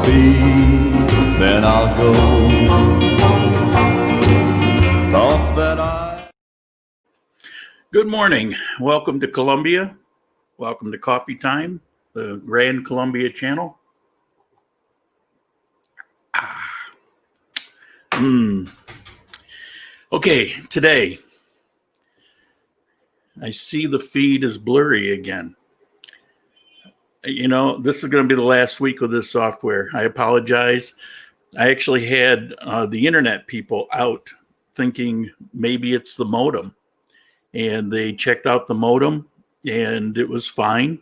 be, then I'll go. Thought that I... Good morning. Welcome to Colombia. Welcome to Coffee Time, the Grand Colombia channel. Okay, today I see the feed is blurry again. You know, this is going to be the last week with this software. I apologize. I actually had the internet people out thinking maybe it's the modem. And they checked out the modem and it was fine.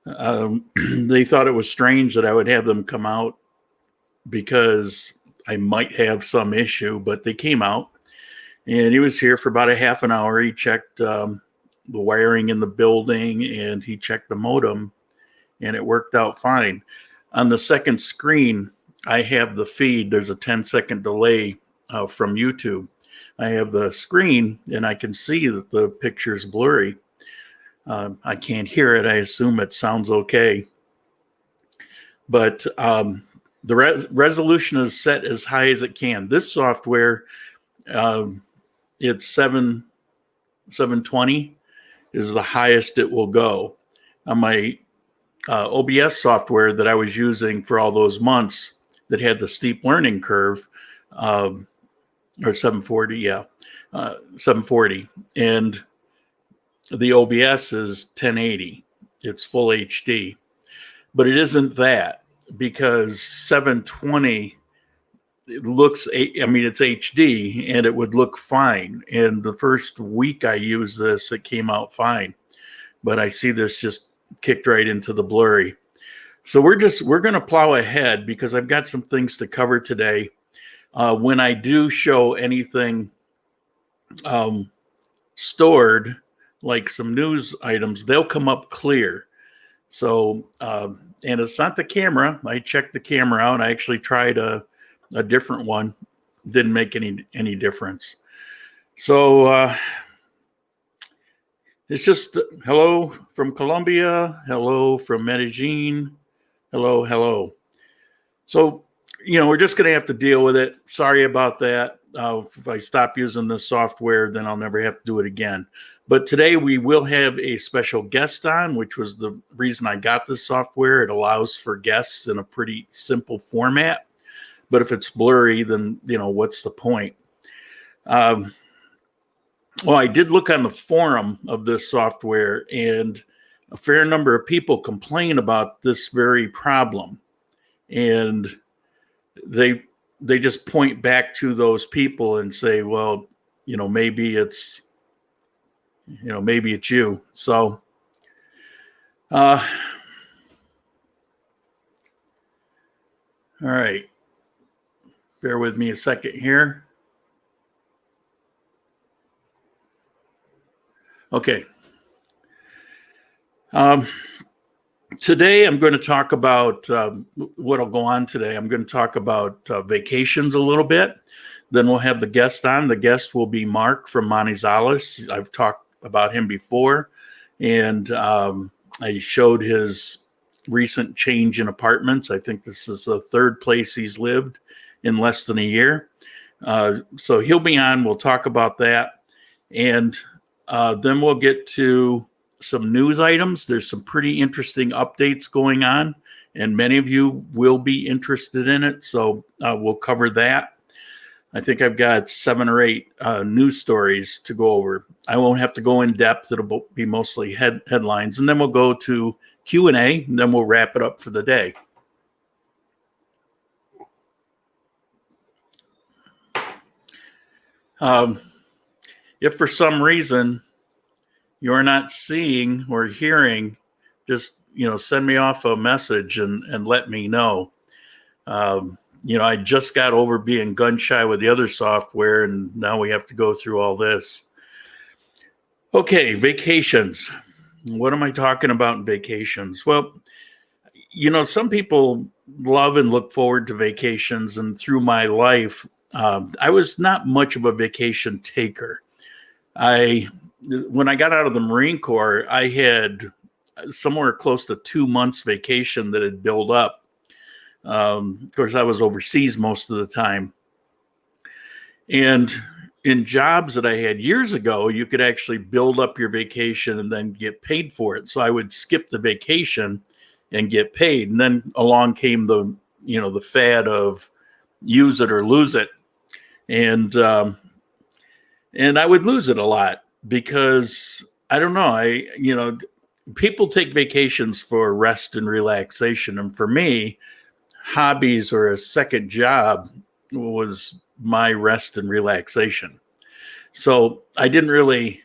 They thought it was strange that I would have them come out because I might have some issue, but they came out and he was here for about a half an hour. He checked the wiring in the building and he checked the modem and it worked out fine. On the second screen, I have the feed. There's a 10-second delay from YouTube. I have the screen and I can see that the picture is blurry. I can't hear it. I assume it sounds okay. But the resolution is set as high as it can. This software, it's 720 is the highest it will go. On my OBS software that I was using for all those months that had the steep learning curve, or 740, yeah, 740. And the OBS is 1080. It's full HD. But it isn't that, because 720, it looks, I mean, it's HD and it would look fine. And the first week I used this, it came out fine. But I see this just kicked right into the blurry. So we're going to plow ahead because I've got some things to cover today. When I do show anything stored, like some news items, they'll come up clear. So, and it's not the camera. I checked the camera out. I actually tried a different one. Didn't make any difference. So it's just hello from Colombia. Hello from Medellin. Hello, hello. So, you know, we're just going to have to deal with it. Sorry about that. If I stop using this software, then I'll never have to do it again. But today we will have a special guest on, which was the reason I got this software. It allows for guests in a pretty simple format. But if it's blurry, then, you know, what's the point? Well, I did look on the forum of this software, and a fair number of people complain about this very problem. And they just point back to those people and say, well, you know, maybe it's you. So, all right, bear with me a second here. Okay. Today, I'm going to talk about what will go on today. I'm going to talk about vacations a little bit. Then we'll have the guest on. The guest will be Mark from Manizales. I've talked about him before. And I showed his recent change in apartments. I think this is the third place he's lived in less than a year. So he'll be on. We'll talk about that. And then we'll get to some news items. There's some pretty interesting updates going on, and many of you will be interested in it. So we'll cover that. I think I've got 7 or 8 news stories to go over. I won't have to go in depth. It'll be mostly headlines, and then we'll go to Q&A, and then we'll wrap it up for the day. If for some reason you're not seeing or hearing, just, you know, send me off a message and let me know. You know, I just got over being gun shy with the other software, and now we have to go through all this. Okay, vacations. What am I talking about in vacations? Well, you know, some people love and look forward to vacations, and through my life, I was not much of a vacation taker. When I got out of the Marine Corps, I had somewhere close to 2 months vacation that had built up. Of course, I was overseas most of the time. And in jobs that I had years ago, you could actually build up your vacation and then get paid for it. So I would skip the vacation and get paid. And then along came the fad of use it or lose it. And I would lose it a lot because I don't know, people take vacations for rest and relaxation. And for me, hobbies or a second job was my rest and relaxation. So I didn't really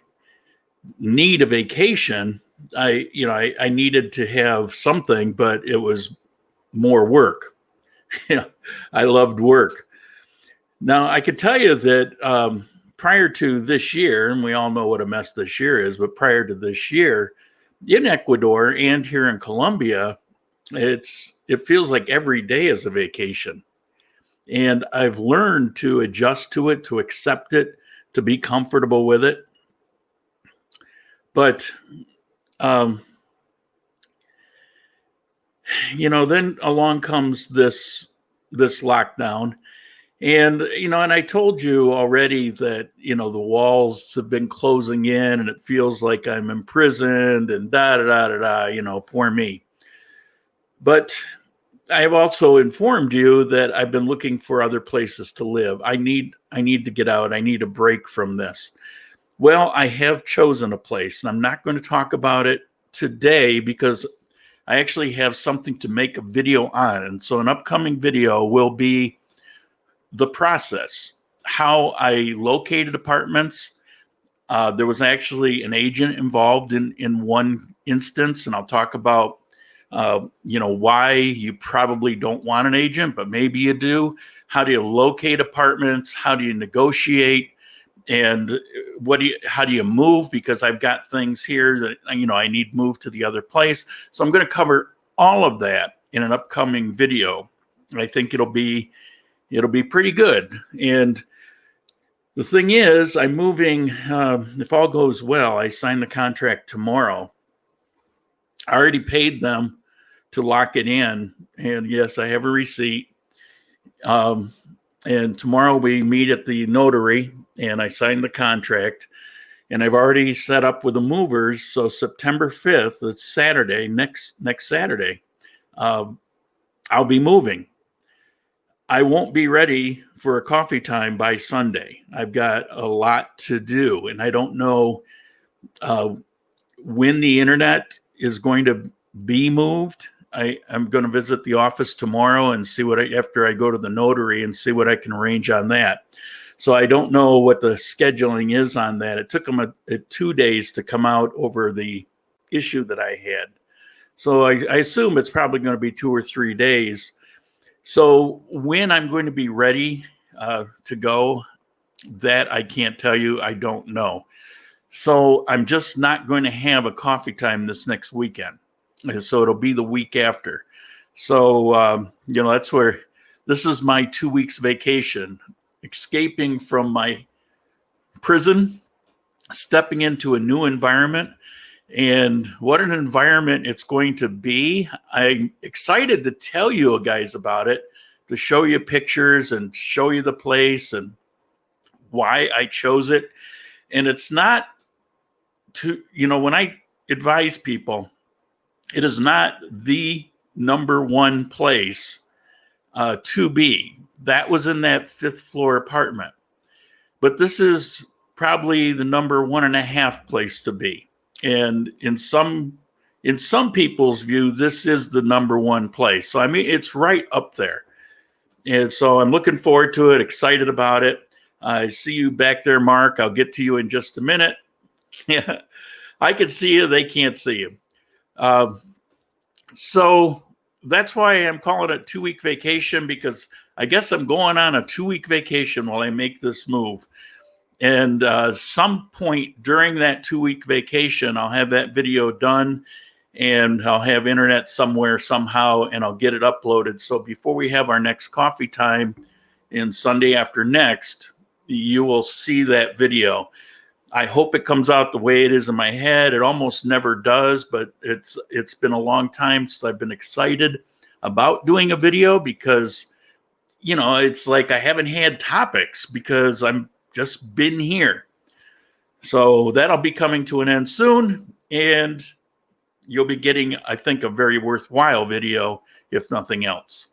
need a vacation. I needed to have something, but it was more work. I loved work. Now I could tell you that prior to this year, and we all know what a mess this year is, but prior to this year, in Ecuador and here in Colombia, it feels like every day is a vacation. And I've learned to adjust to it, to accept it, to be comfortable with it. But, then along comes this lockdown. And, and I told you already that, the walls have been closing in and it feels like I'm imprisoned and poor me. But I have also informed you that I've been looking for other places to live. I need to get out. I need a break from this. Well, I have chosen a place, and I'm not going to talk about it today because I actually have something to make a video on. And so an upcoming video will be the process, how I located apartments. There was actually an agent involved in one instance, and I'll talk about why you probably don't want an agent, but maybe you do. How do you locate apartments? How do you negotiate? And how do you move? Because I've got things here that, I need moved to the other place. So I'm going to cover all of that in an upcoming video. I think it'll be pretty good. And the thing is, I'm moving, if all goes well, I sign the contract tomorrow. I already paid them to lock it in. And yes, I have a receipt. And tomorrow we meet at the notary and I sign the contract. And I've already set up with the movers. So September 5th, it's Saturday, next Saturday, I'll be moving. I won't be ready for a coffee time by Sunday. I've got a lot to do. And I don't know when the internet is going to be moved. I'm going to visit the office tomorrow and see after I go to the notary and see what I can arrange on that. So I don't know what the scheduling is on that. It took them 2 days to come out over the issue that I had. So I assume it's probably going to be 2 or 3 days. So when I'm going to be ready to go, that I can't tell you. I don't know. So I'm just not going to have a coffee time this next weekend. So it'll be the week after. So, that's where this is my 2 weeks vacation, escaping from my prison, stepping into a new environment. And what an environment it's going to be. I'm excited to tell you guys about it, to show you pictures and show you the place and why I chose it. And it's not when I advise people, it is not the number one place to be. That was in that 5th floor apartment. But this is probably the number 1.5 place to be. And in some people's view, this is the number one place. So, it's right up there. And so I'm looking forward to it, excited about it. I see you back there, Mark. I'll get to you in just a minute. Yeah, I can see you. They can't see you. So that's why I'm calling it 2-week vacation, because I guess I'm going on a 2-week vacation while I make this move. And some point during that 2-week vacation, I'll have that video done and I'll have internet somewhere somehow and I'll get it uploaded. So before we have our next coffee time in Sunday after next, you will see that video. I hope it comes out the way it is in my head. It almost never does, but it's been a long time since I've been excited about doing a video because, you know, it's like I haven't had topics because I'm just been here. So that'll be coming to an end soon, and you'll be getting, I think, a very worthwhile video, if nothing else.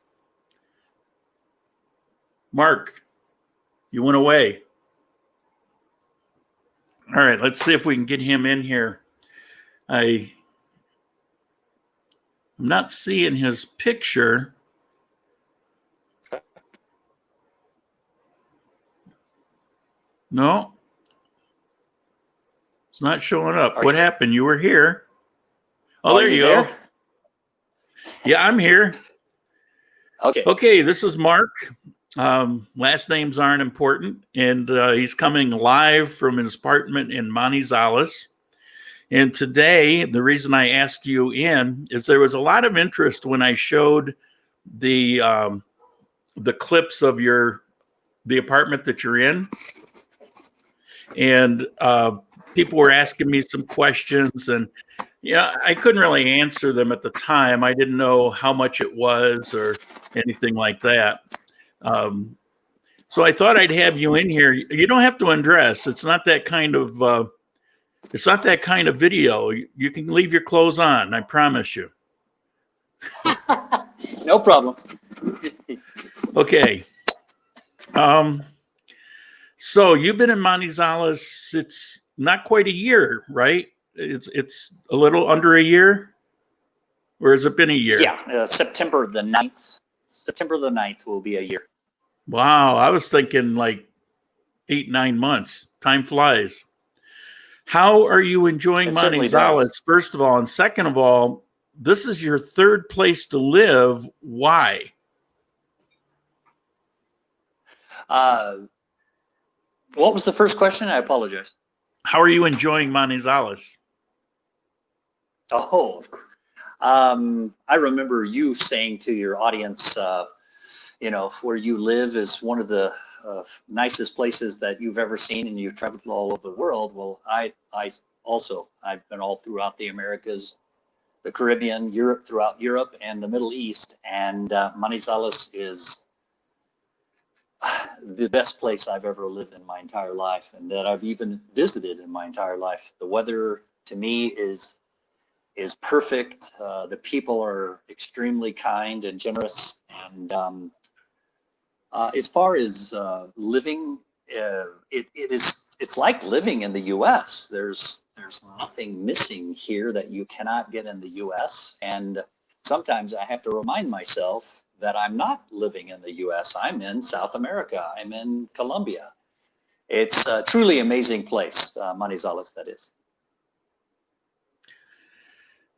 Mark, you went away. All right, let's see if we can get him in here. I'm not seeing his picture. No, it's not showing up. What happened? You were here. Oh, there you go. Yeah, I'm here. Okay, this is Mark. Last names aren't important, and he's coming live from his apartment in Manizales. And today, the reason I asked you in is there was a lot of interest when I showed the clips of the apartment that you're in, and people were asking me some questions, and yeah, I couldn't really answer them at the time. I didn't know how much it was or anything like that. So I thought I'd have you in here. You don't have to undress. It's not that kind of video. You can leave your clothes on. I promise you. No problem. Okay. So you've been in Manizales. It's not quite a year, right? It's a little under a year, or has it been a year? Yeah, September the 9th. September the 9th will be a year. Wow, I was thinking like 8-9 months. Time flies. How are you enjoying Manizales, first of all? And second of all, this is your third place to live. Why? What was the first question? I apologize. How are you enjoying Manizales? Oh, I remember you saying to your audience, you know, where you live is one of the nicest places that you've ever seen, and you've traveled all over the world. Well, I've been all throughout the Americas, the Caribbean, throughout Europe and the Middle East, and Manizales is the best place I've ever lived in my entire life, and that I've even visited in my entire life. The weather to me is perfect. The people are extremely kind and generous, and as far as living, it's like living in the U.S. There's nothing missing here that you cannot get in the U.S. And sometimes I have to remind myself that I'm not living in the U.S. I'm in South America. I'm in Colombia. It's a truly amazing place, Manizales, that is.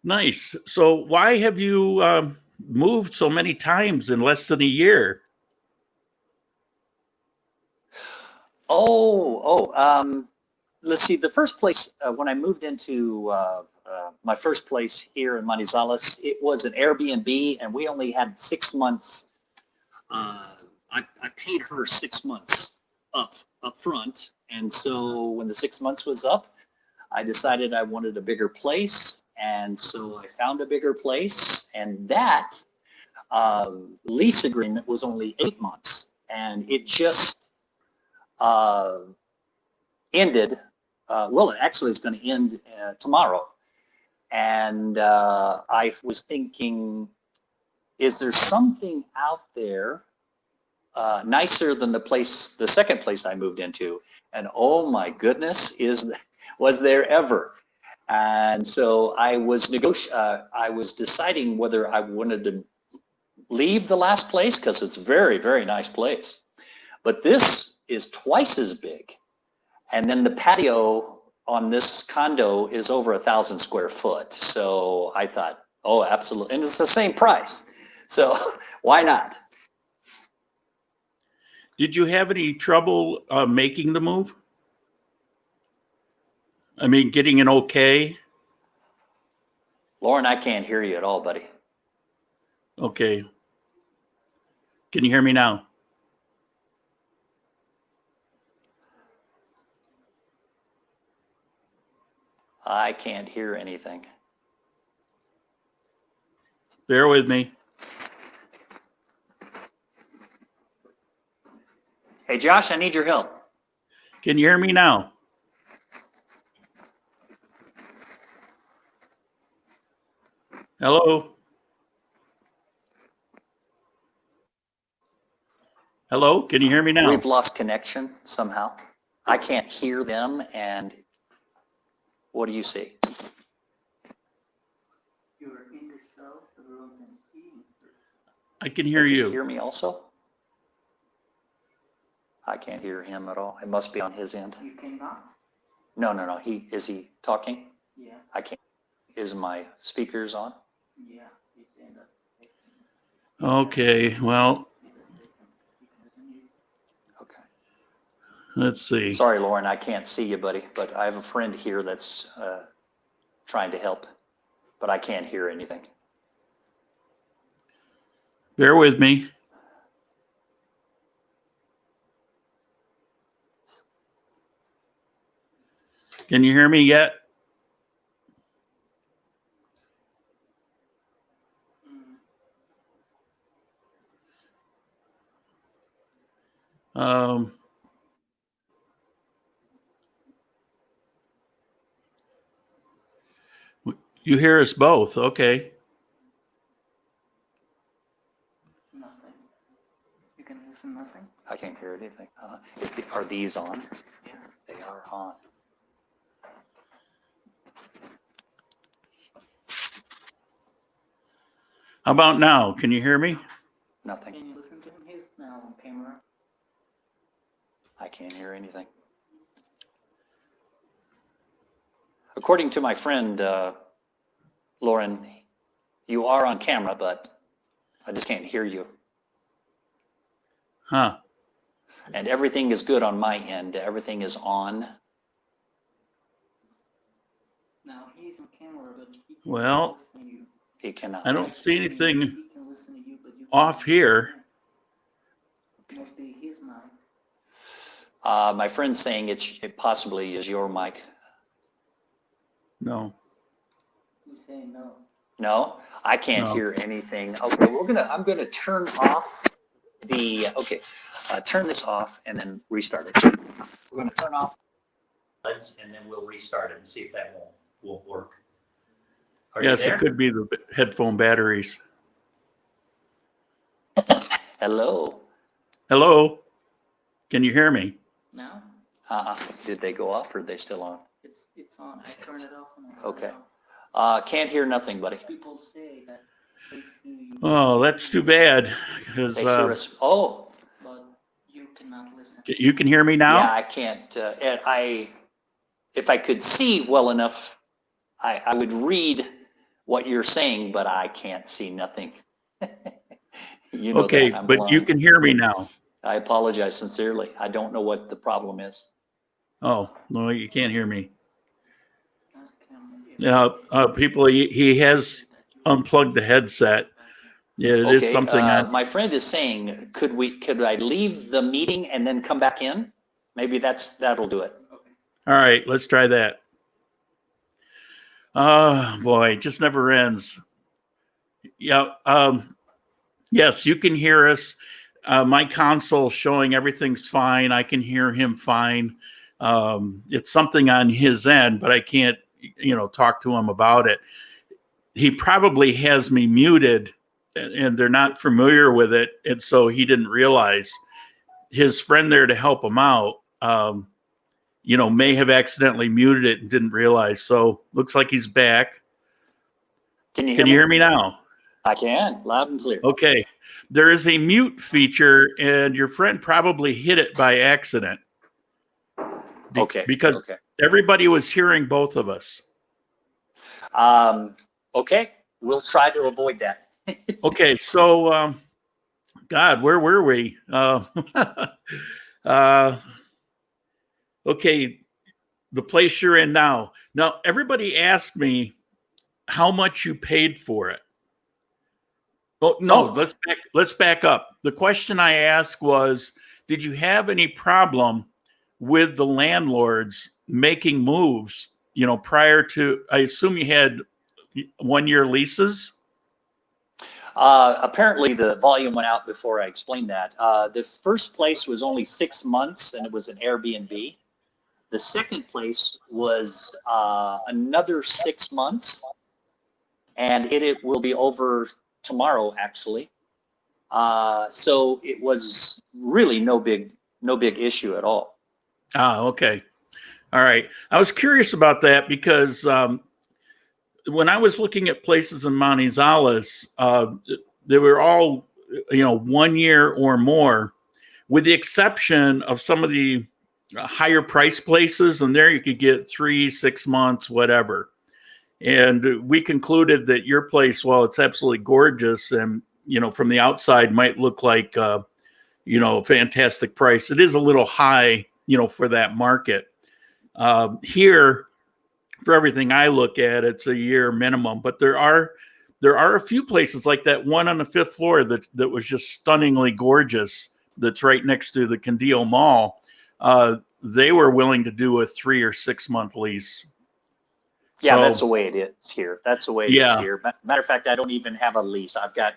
Nice. So why have you moved so many times in less than a year? Let's see. The first place, when I moved into my first place here in Manizales, it was an Airbnb, and we only had 6 months. I paid her 6 months up front, and so when the 6 months was up, I decided I wanted a bigger place, and so I found a bigger place, and that lease agreement was only 8 months, and it just ended. Well, actually, it's going to end tomorrow. And I was thinking, is there something out there nicer than the second place I moved into? And oh my goodness, was there ever? And so I was deciding whether I wanted to leave the last place, because it's a very, very nice place. But this is twice as big. And then the patio on this condo is over 1,000 square foot. So I thought, oh, absolutely. And it's the same price. So why not? Did you have any trouble making the move? I mean, getting an okay? Lauren, I can't hear you at all, buddy. Okay. Can you hear me now? I can't hear anything. Bear with me. Hey, Josh, I need your help. Can you hear me now? Hello? Hello? Can you hear me now? We've lost connection somehow. I can't hear them, and what do you see? I can hear Can you. you hear me also? I can't hear him at all. It must be on his end. You cannot? No. Is he talking? Yeah, I can't. Is my speakers on? yeah. It's in the, Okay, well, Okay. let's see. Sorry, Lauren, I can't see you, buddy, but I have a friend here that's trying to help, but I can't hear anything. Bear with me. Can you hear me yet? Um, you hear us both. Okay. nothing. You can listen nothing? I can't hear anything. Are these on? Yeah. They are on. How about now? Can you hear me? Nothing. Can you listen to him? He's now on camera. I can't hear anything. According to my friend, Lauren, you are on camera, but I just can't hear you. Huh. And everything is good on my end. Everything is on. Now he's on camera, but he can Well, listen to you. He cannot. I don't see anything He can listen to you, but you off can't here. It must be his mic. My friend's saying it possibly is your mic. No. You say no. No, I can't No. hear anything. Okay, I'm gonna turn off turn this off and then restart it. We're gonna turn off and then we'll restart it and see if that won't work. Are Yes, you there? it could be the headphone batteries. Hello. Hello? Can you hear me? Now Did they go off or are they still on? it's on. I turn it off and I turn Okay. it off. Can't hear nothing, buddy. People say that they hear you, Oh, that's too bad. Because They hear us. Oh, but you cannot listen. you can hear me now? yeah, I can't. If I could see well enough, I would read what you're saying, but I can't see nothing. You know Okay, that. I'm but you blind. can hear me now. I apologize sincerely. I don't know what the problem is. Oh, no, you can't hear me. Ask him if People, he has unplugged the headset. Yeah, it is something on. My friend is saying, could I leave the meeting and then come back in? Maybe that'll do it. All right, let's try that. Oh, boy, it just never ends. Yeah. Yes, you can hear us. My console showing everything's fine. I can hear him fine. It's something on his end, but I can't, talk to him about it. He probably has me muted, and they're not familiar with it, and so he didn't realize. His friend there to help him out, may have accidentally muted it and didn't realize. So looks like he's back. Can you Can you hear me now? I can, loud and clear. Okay. There is a mute feature, and your friend probably hit it by accident. Okay. Because okay. everybody was hearing both of us. Okay, we'll try to avoid that. Okay, so, God, where were we? Okay, the place you're in now. Now, everybody asked me how much you paid for it. Oh, no, Oh. let's back up. The question I asked was, did you have any problem with the landlords making moves, prior to, I assume you had 1-year leases? Apparently the volume went out before I explained that. The first place was only 6 months, and it was an Airbnb. The second place was another 6 months, and it will be over tomorrow, actually. So it was really no big issue at all. Ah, okay. All right. I was curious about that because when I was looking at places in Manizales, they were all, 1 year or more, with the exception of some of the higher price places. And there you could get 3, 6 months, whatever. And we concluded that your place, while it's absolutely gorgeous and, from the outside might look like, a fantastic price, it is a little high, for that market. Here, for everything I look at, it's a year minimum, but there are a few places like that one on the 5th floor that was just stunningly gorgeous. That's right next to the Condillo Mall. They were willing to do a 3 or 6 month lease. Yeah, So, that's the way it is here. That's the way it is here. Matter of fact, I don't even have a lease. I've got,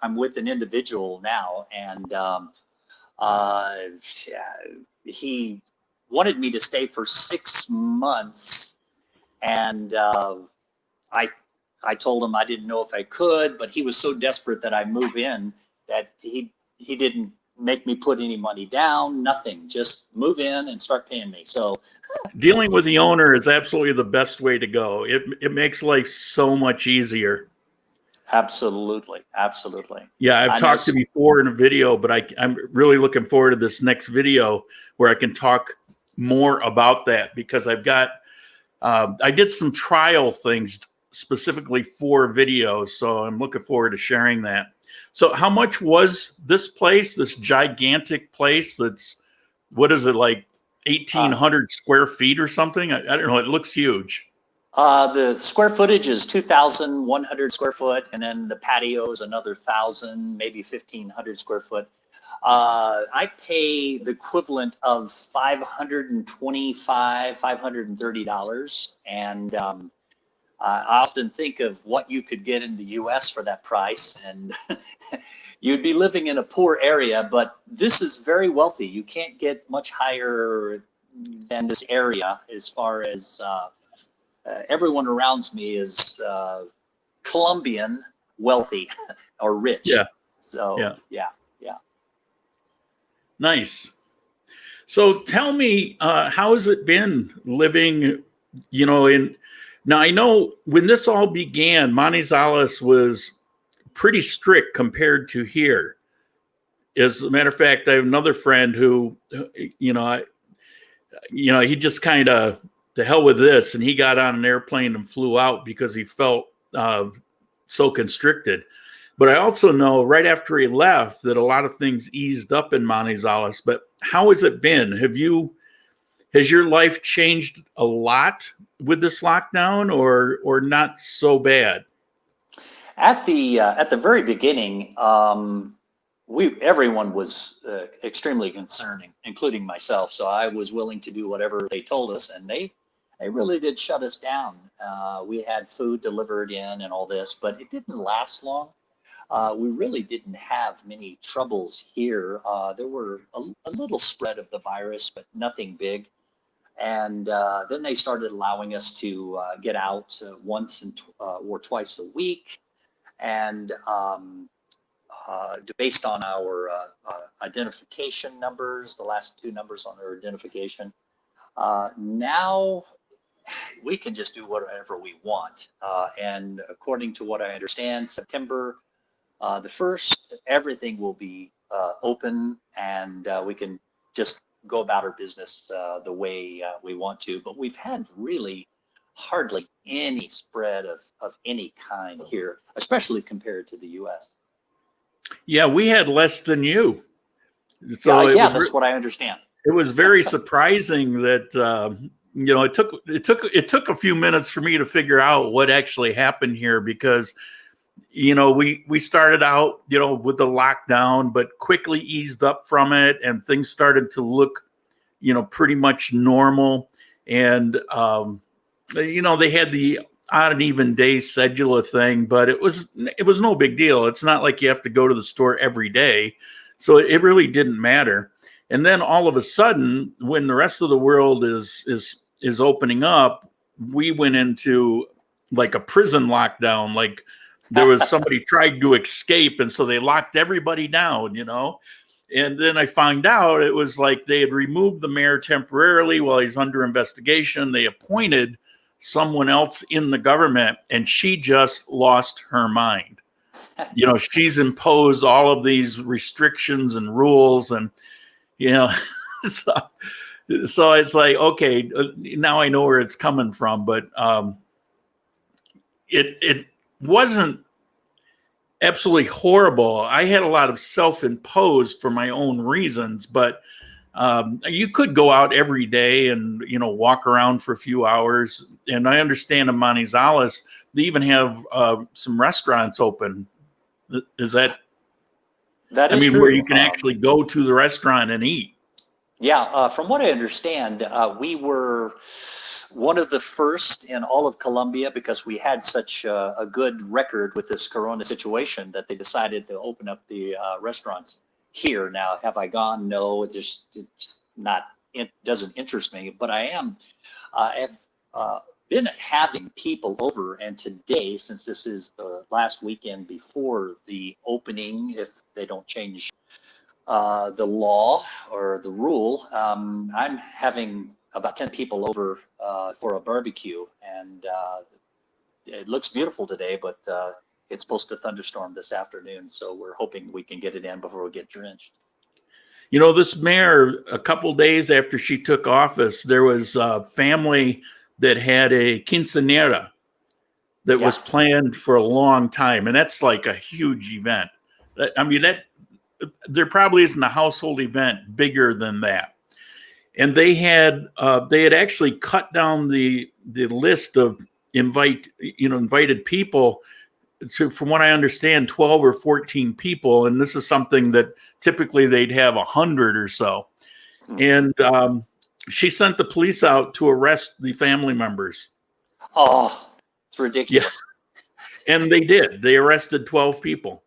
I'm with an individual now, and he wanted me to stay for 6 months, and I told him I didn't know if I could, but he was so desperate that I move in that he didn't make me put any money down, nothing, just move in and start paying me. So dealing with the owner is absolutely the best way to go. It makes life so much easier. Absolutely. Yeah, I've talked to before in a video, but I'm really looking forward to this next video where I can talk more about that, because I've got I did some trial things specifically for videos, so I'm looking forward to sharing that. So how much was this place, this gigantic place that's, what is it, like 1,800 square feet or something? I don't know. It looks huge. The square footage is 2,100 square foot, and then the patio is another 1,000, maybe 1,500 square foot. I pay the equivalent of $525, $530, and I often think of what you could get in the U.S. for that price, and you'd be living in a poor area, but this is very wealthy. You can't get much higher than this area as far as everyone around me is Colombian wealthy or rich. Yeah. So, yeah. Nice. So tell me, how has it been living, now I know when this all began, Manizales was pretty strict compared to here. As a matter of fact, I have another friend who, he just kind of, to hell with this, and he got on an airplane and flew out because he felt so constricted. But I also know right after he left that a lot of things eased up in Manizales. But how has it been? Has your life changed a lot with this lockdown, or not so bad? At the very beginning, everyone was extremely concerned, including myself. So I was willing to do whatever they told us, and they really did shut us down. We had food delivered in and all this, but it didn't last long. We really didn't have many troubles here. There were a little spread of the virus, but nothing big. And then they started allowing us to get out once or twice a week. And based on our identification numbers, the last 2 numbers on our identification, now we can just do whatever we want. And according to what I understand, September the 1st, everything will be open, and we can just go about our business the way we want to. But we've had really hardly any spread of any kind here, especially compared to the U.S. Yeah, we had less than you. So that's what I understand. It was very surprising that it took a few minutes for me to figure out what actually happened here, because we started out with the lockdown, but quickly eased up from it, and things started to look pretty much normal. And they had the odd and even day cedula thing, but it was no big deal. It's not like you have to go to the store every day, so it really didn't matter. And then all of a sudden, when the rest of the world is opening up, we went into like a prison lockdown. Like there was somebody tried to escape, and so they locked everybody down, you know. And then I found out it was like they had removed the mayor temporarily while he's under investigation. They appointed someone else in the government, and she just lost her mind. You know, she's imposed all of these restrictions and rules, and you know, so it's like, okay, now I know where it's coming from, but it wasn't absolutely horrible. I had a lot of self-imposed for my own reasons, but you could go out every day and, you know, walk around for a few hours. And I understand in Manizales, they even have some restaurants open. Is that? That is I mean, true. where you can actually go to the restaurant and eat. Yeah, from what I understand, we were one of the first in all of Colombia because we had such a good record with this Corona situation that they decided to open up the restaurants here. Now, have I gone? No, it's not. It doesn't interest me. But I have been having people over, and today, since this is the last weekend before the opening, if they don't change the law or the rule, I'm having about 10 people over for a barbecue, and it looks beautiful today, but it's supposed to thunderstorm this afternoon, so we're hoping we can get it in before we get drenched. You know, this mayor, a couple days after she took office, there was a family that had a quinceañera that was planned for a long time, and that's like a huge event. I mean, there probably isn't a household event bigger than that. And they had actually cut down the list of invited people to, from what I understand, 12 or 14 people. And this is something that typically they'd have 100 or so. And she sent the police out to arrest the family members. Oh, it's ridiculous. Yeah. And they did. They arrested 12 people.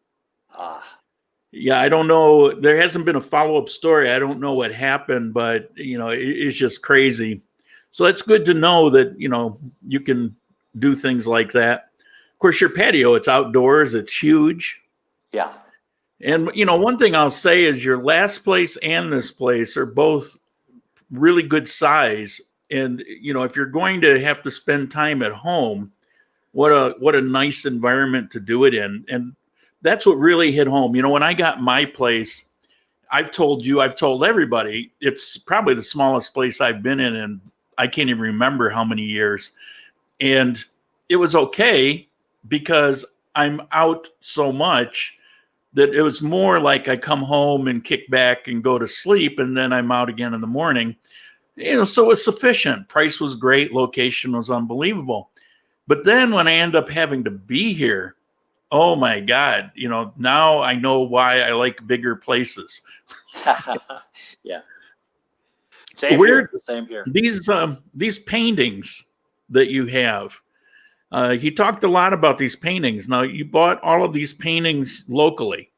Yeah, I don't know. There hasn't been a follow-up story. I don't know what happened, but, you know, it's just crazy. So it's good to know that, you know, you can do things like that. Of course, your patio, it's outdoors. It's huge. Yeah. And, you know, one thing I'll say is your last place and this place are both really good size. And, you know, if you're going to have to spend time at home, what a nice environment to do it in. And that's what really hit home. You know, when I got my place, I've told everybody, it's probably the smallest place I've been in, and I can't even remember how many years. And it was okay because I'm out so much that it was more like I come home and kick back and go to sleep, and then I'm out again in the morning. You know, so it was sufficient. Price was great. Location was unbelievable. But then when I end up having to be here, oh my God, you know, now I know why I like bigger places. Yeah. Same here. These paintings that you have, he talked a lot about these paintings. Now, you bought all of these paintings locally.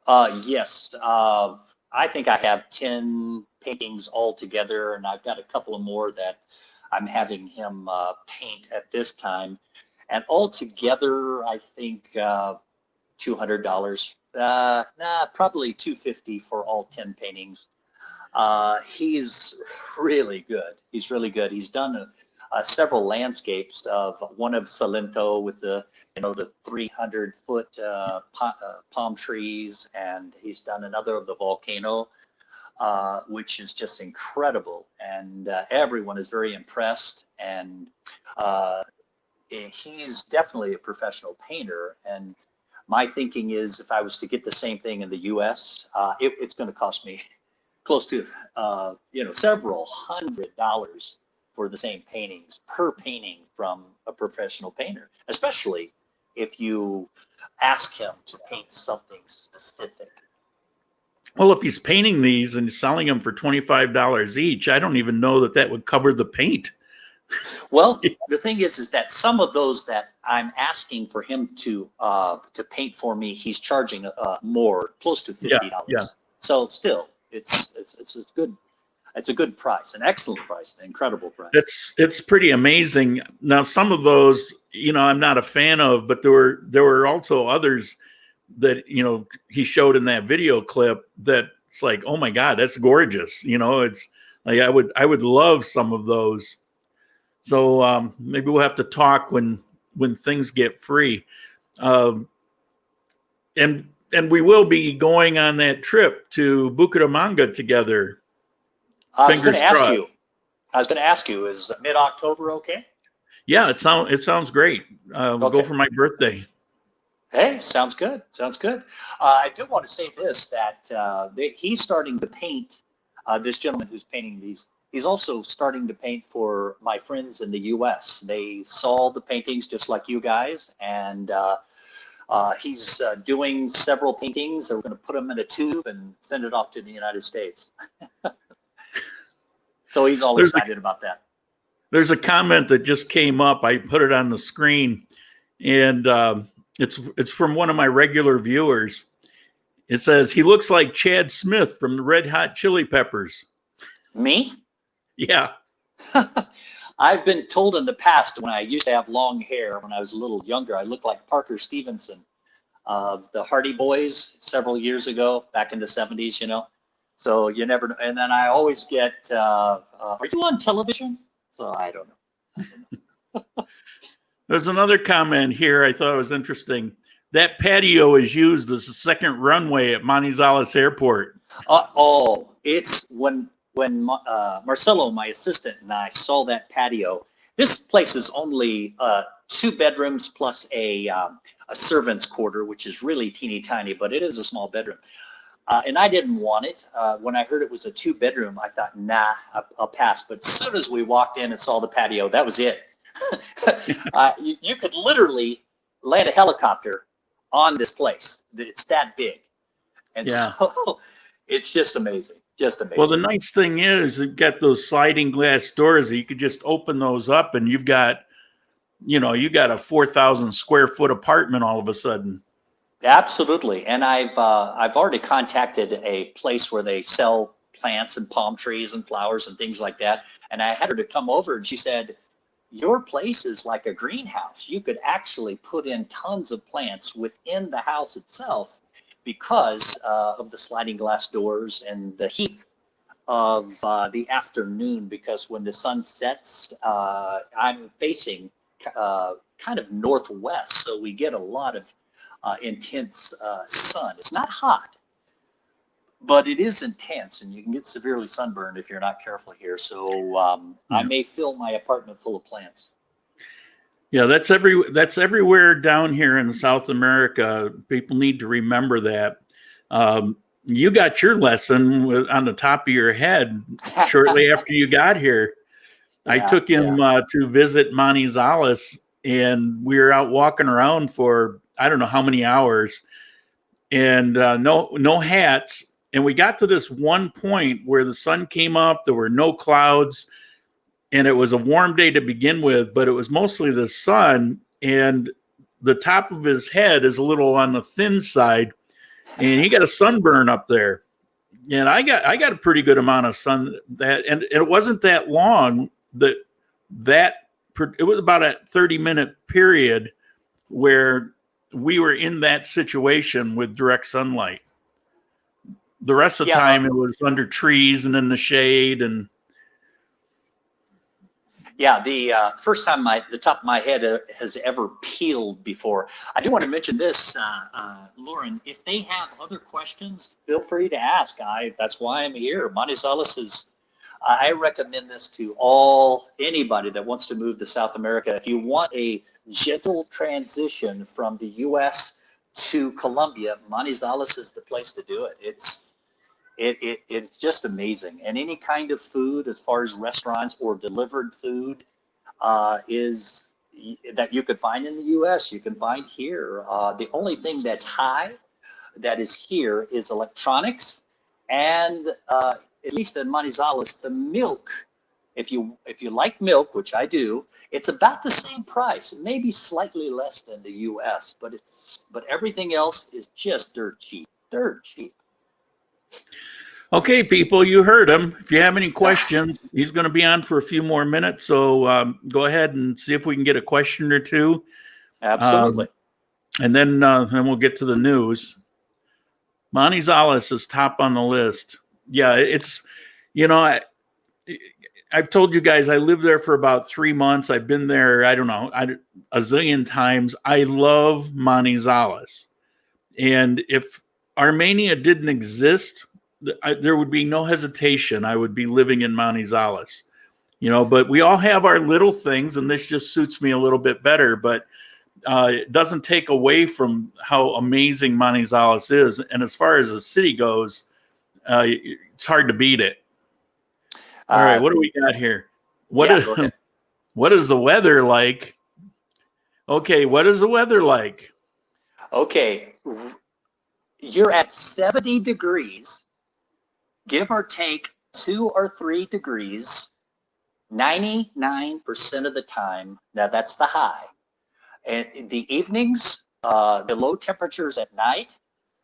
Yes. I think I have 10 paintings altogether, and I've got a couple of more that I'm having him paint at this time. And altogether, I think $200. Probably $250 for all 10 paintings. He's really good. He's really good. He's done several landscapes of one of Salento with the 300-foot palm trees, and he's done another of the volcano, which is just incredible. And everyone is very impressed. And he's definitely a professional painter, and my thinking is if I was to get the same thing in the U.S., it's going to cost me close to several $100 for the same paintings per painting from a professional painter, especially if you ask him to paint something specific. Well, if he's painting these and selling them for $25 each, I don't even know that would cover the paint. Well, the thing is that some of those that I'm asking for him to paint for me, he's charging more, close to $50. Yeah. So still, it's a good price, an excellent price, an incredible price. It's pretty amazing. Now, some of those, I'm not a fan of, but there were also others that, he showed in that video clip that it's like, oh my God, that's gorgeous. It's like, I would love some of those. So maybe we'll have to talk when things get free. And we will be going on that trip to Bucaramanga together. I was going Fingers to ask you, is mid-October okay? Yeah, it sounds great. We'll Okay. go for my birthday. Hey, sounds good. Sounds good. I do want to say this, that he's starting to paint, this gentleman who's painting these, he's also starting to paint for my friends in the U.S. They saw the paintings just like you guys, and he's doing several paintings. We're going to put them in a tube and send it off to the United States. So he's all excited about that. There's a comment that just came up. I put it on the screen, and it's from one of my regular viewers. It says, he looks like Chad Smith from the Red Hot Chili Peppers. Me? Yeah. I've been told in the past, when I used to have long hair, when I was a little younger, I looked like Parker Stevenson of the Hardy Boys several years ago, back in the 70s, So you never know. And then I always get, are you on television? So I don't know. There's another comment here I thought was interesting. That patio is used as a second runway at Manizales Airport. It's when Marcelo, my assistant, and I saw that patio. This place is only 2 bedrooms plus a servant's quarter, which is really teeny tiny, but it is a small bedroom. And I didn't want it. When I heard it was a 2-bedroom, I thought, nah, I'll pass. But as soon as we walked in and saw the patio, that was it. You could literally land a helicopter on this place. It's that big. And so it's just amazing. Just amazing. Well, the nice thing is you've got those sliding glass doors that you could just open those up, and you've got, you got a 4,000 square foot apartment all of a sudden. Absolutely. And I've already contacted a place where they sell plants and palm trees and flowers and things like that. And I had her to come over, and she said, your place is like a greenhouse. You could actually put in tons of plants within the house itself because of the sliding glass doors and the heat of the afternoon, because when the sun sets, I'm facing kind of northwest, so we get a lot of intense sun. It's not hot, but it is intense, and you can get severely sunburned if you're not careful here. So I may fill my apartment full of plants. Yeah, that's everywhere down here in South America. People need to remember that. You got your lesson on the top of your head shortly after you got here. I took him to visit Manizales, and we were out walking around for I don't know how many hours, and no hats. And we got to this one point where the sun came up. There were no clouds, and it was a warm day to begin with, but it was mostly the sun, and the top of his head is a little on the thin side, and he got a sunburn up there. And I got a pretty good amount of sun, and it wasn't that long. It was about a 30-minute period where we were in that situation with direct sunlight. The rest of the time it was under trees and in the shade. And the first time the top of my head has ever peeled before. I do want to mention this, Lauren, if they have other questions, feel free to ask. That's why I'm here. Manizales is, I recommend this to anybody that wants to move to South America. If you want a gentle transition from the U.S. to Colombia, Manizales is the place to do it. It's just amazing. And any kind of food, as far as restaurants or delivered food, is that you could find in the U.S., you can find here. The only thing that's high that is here is electronics, and at least in Manizales, the milk If you like milk, which I do, it's about the same price, maybe slightly less than the US, but everything else is just dirt cheap. Dirt cheap. Okay, people, you heard him. If you have any questions, he's going to be on for a few more minutes. So go ahead and see if we can get a question or two. Absolutely. And then we'll get to the news. Manizales is top on the list. Yeah, it's, I've told you guys I lived there for about 3 months. I've been there, I don't know, a zillion times. I love Manizales. And if Armenia didn't exist, there would be no hesitation. I would be living in Manizales. But we all have our little things, and this just suits me a little bit better. But it doesn't take away from how amazing Manizales is. And as far as the city goes, it's hard to beat it. All right, what do we got here? What is the weather like? Okay, what is the weather like? Okay, you're at 70 degrees, give or take 2 or 3 degrees, 99% of the time. Now that's the high. And the evenings, the low temperatures at night,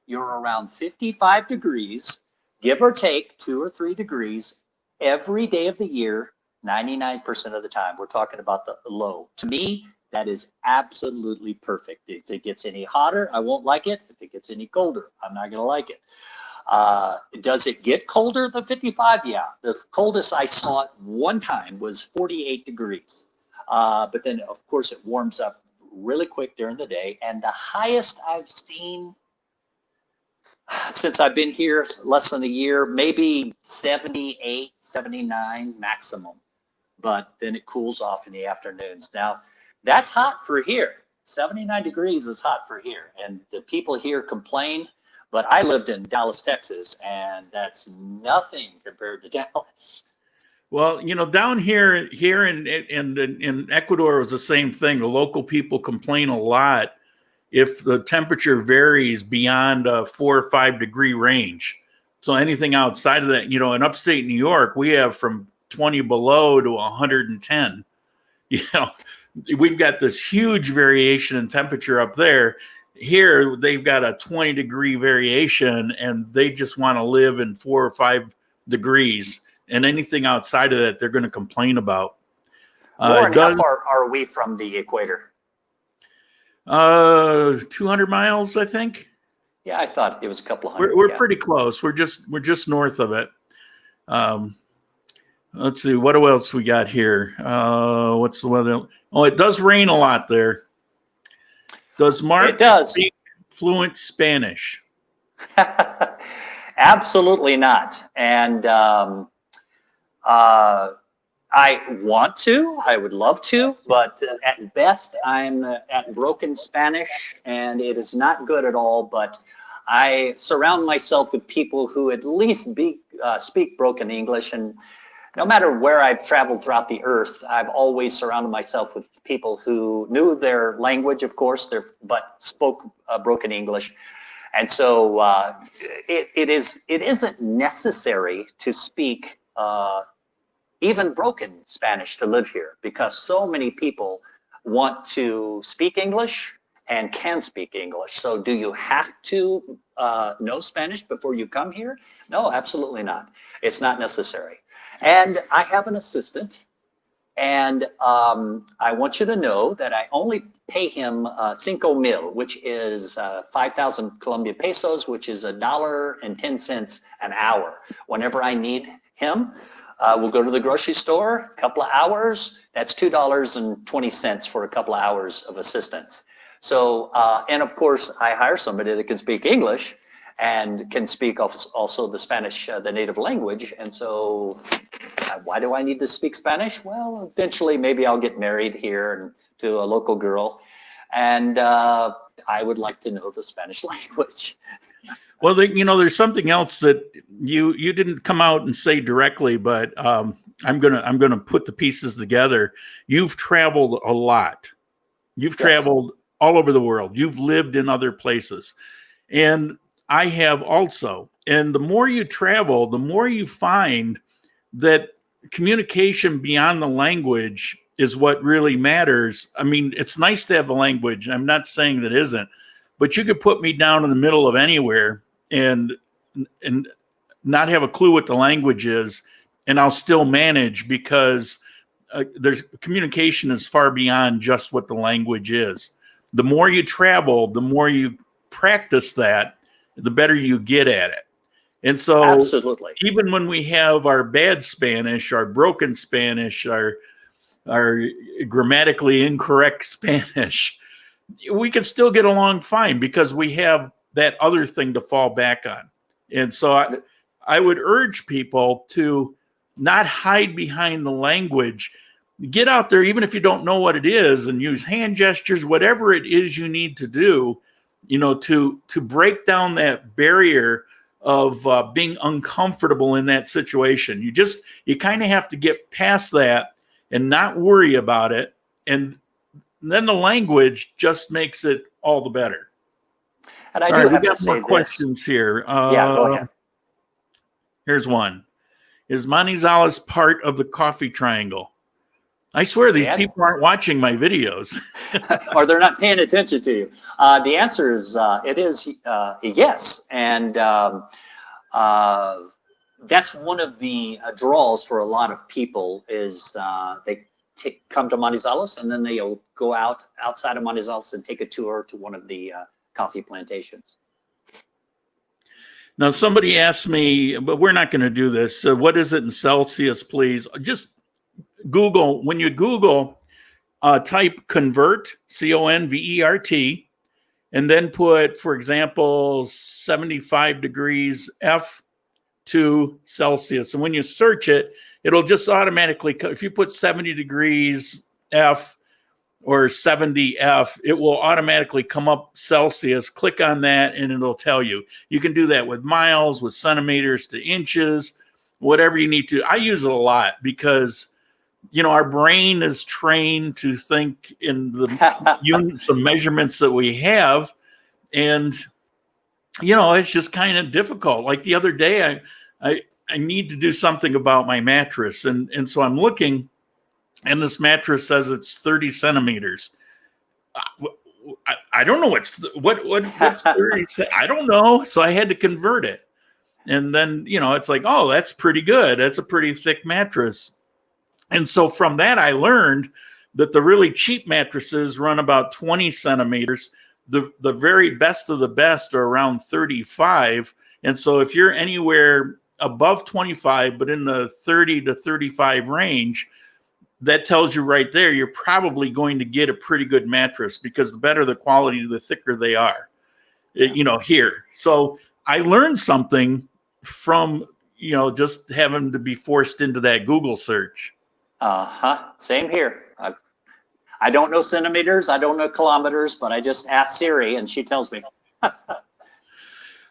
you're around 55 degrees, give or take 2 or 3 degrees every day of the year, 99% of the time. We're talking about the low. To me, that is absolutely perfect. If it gets any hotter, I won't like it. If it gets any colder, I'm not going to like it. Does it get colder than 55? Yeah. The coldest I saw it one time was 48 degrees. But then, of course, it warms up really quick during the day. And the highest I've seen since I've been here less than a year, maybe 78, 79 maximum. But then it cools off in the afternoons. Now, that's hot for here. 79 degrees is hot for here. And the people here complain, but I lived in Dallas, Texas, and that's nothing compared to Dallas. Well, down here in Ecuador, it was the same thing. The local people complain a lot if the temperature varies beyond a 4 or 5 degree range. So anything outside of that, in upstate New York, we have from 20 below to 110. We've got this huge variation in temperature up there. Here, they've got a 20 degree variation, and they just want to live in 4 or 5 degrees. And anything outside of that, they're going to complain about. Warren, how far are we from the equator? 200 miles, I think. Yeah, I thought it was a couple of hundred. We're pretty close. We're just north of it. Let's see, what else we got here? What's the weather? Oh, it does rain a lot there. Does Mark speak fluent Spanish? Absolutely not. And I want to, I would love to, but at best I'm at broken Spanish, and it is not good at all. But I surround myself with people who at least speak broken English, and no matter where I've traveled throughout the earth, I've always surrounded myself with people who knew their language, of course, but spoke broken English. And so it isn't necessary to speak even broken Spanish to live here, because so many people want to speak English and can speak English. So do you have to know Spanish before you come here? No, absolutely not. It's not necessary. And I have an assistant, and I want you to know that I only pay him 5,000, which is 5,000 Colombian pesos, which is $1.10 an hour. Whenever I need him, we'll go to the grocery store, a couple of hours. That's $2.20 for a couple of hours of assistance. So, and of course, I hire somebody that can speak English and can speak also the Spanish, the native language. And so why do I need to speak Spanish? Well, eventually maybe I'll get married here to a local girl, and I would like to know the Spanish language. Well, there's something else that you didn't come out and say directly, but I'm gonna put the pieces together. You've traveled a lot. You've traveled all over the world. You've lived in other places, and I have also. And the more you travel, the more you find that communication beyond the language is what really matters. I mean, it's nice to have a language. I'm not saying that isn't, but you could put me down in the middle of anywhere and not have a clue what the language is, and I'll still manage because there's communication is far beyond just what the language is. The more you travel, the more you practice that, the better you get at it. And so Absolutely. even when we have our bad Spanish, our broken Spanish, our grammatically incorrect Spanish, we can still get along fine because we have that other thing to fall back on. And so I would urge people to not hide behind the language. Get out there, even if you don't know what it is, and use hand gestures, whatever it is you need to do, you know, to break down that barrier of being uncomfortable in that situation. You kind of have to get past that and not worry about it. And then the language just makes it all the better. And I All do right, have we got to more say questions here. Yeah, go ahead. Here's one. Is Manizales part of the coffee triangle? I swear these people aren't watching my videos. Or they're not paying attention to you. The answer is it is yes. And that's one of the draws for a lot of people is they come to Manizales and then they'll go outside of Manizales and take a tour to one of the coffee plantations. Now, somebody asked me, but we're not going to do this. What is it in Celsius, please? Just Google. When you Google, type convert, CONVERT, and then put, for example, 75 degrees F to Celsius. And when you search it, it'll just automatically, if you put 70 degrees F or 70 F, it will automatically come up Celsius. Click on that and it'll tell you. You can do that with miles, with centimeters to inches, whatever you need to. I use it a lot because, you know, our brain is trained to think in the units of measurements that we have. And, you know, it's just kind of difficult. Like the other day, I need to do something about my mattress. And so I'm looking, and this mattress says it's 30 centimeters. I don't know what's 30. I don't know. So I had to convert it. And then, you know, it's like, oh, that's pretty good. That's a pretty thick mattress. And so from that, I learned that the really cheap mattresses run about 20 centimeters. The very best of the best are around 35. And so if you're anywhere above 25, but in the 30 to 35 range, that tells you right there, you're probably going to get a pretty good mattress because the better the quality, the thicker they are, you know, here. So I learned something from, you know, just having to be forced into that Google search. Same here. I don't know centimeters. I don't know kilometers, but I just ask Siri and she tells me.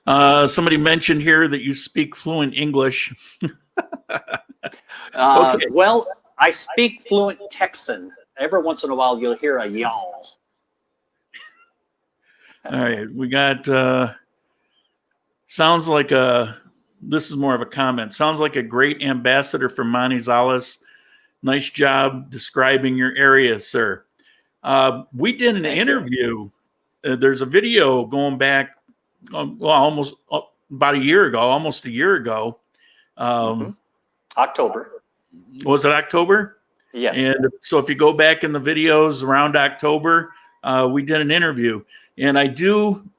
Somebody mentioned here that you speak fluent English. Okay. Well, I speak fluent Texan. Every once in a while, you'll hear a y'all. All right. We got, sounds like this is more of a comment. Sounds like a great ambassador for Manizales. Nice job describing your area, sir. We did an interview. There's a video going back, almost about a year ago, almost a year ago. October. Was it October? Yes. And so if you go back in the videos around October, we did an interview. And I do,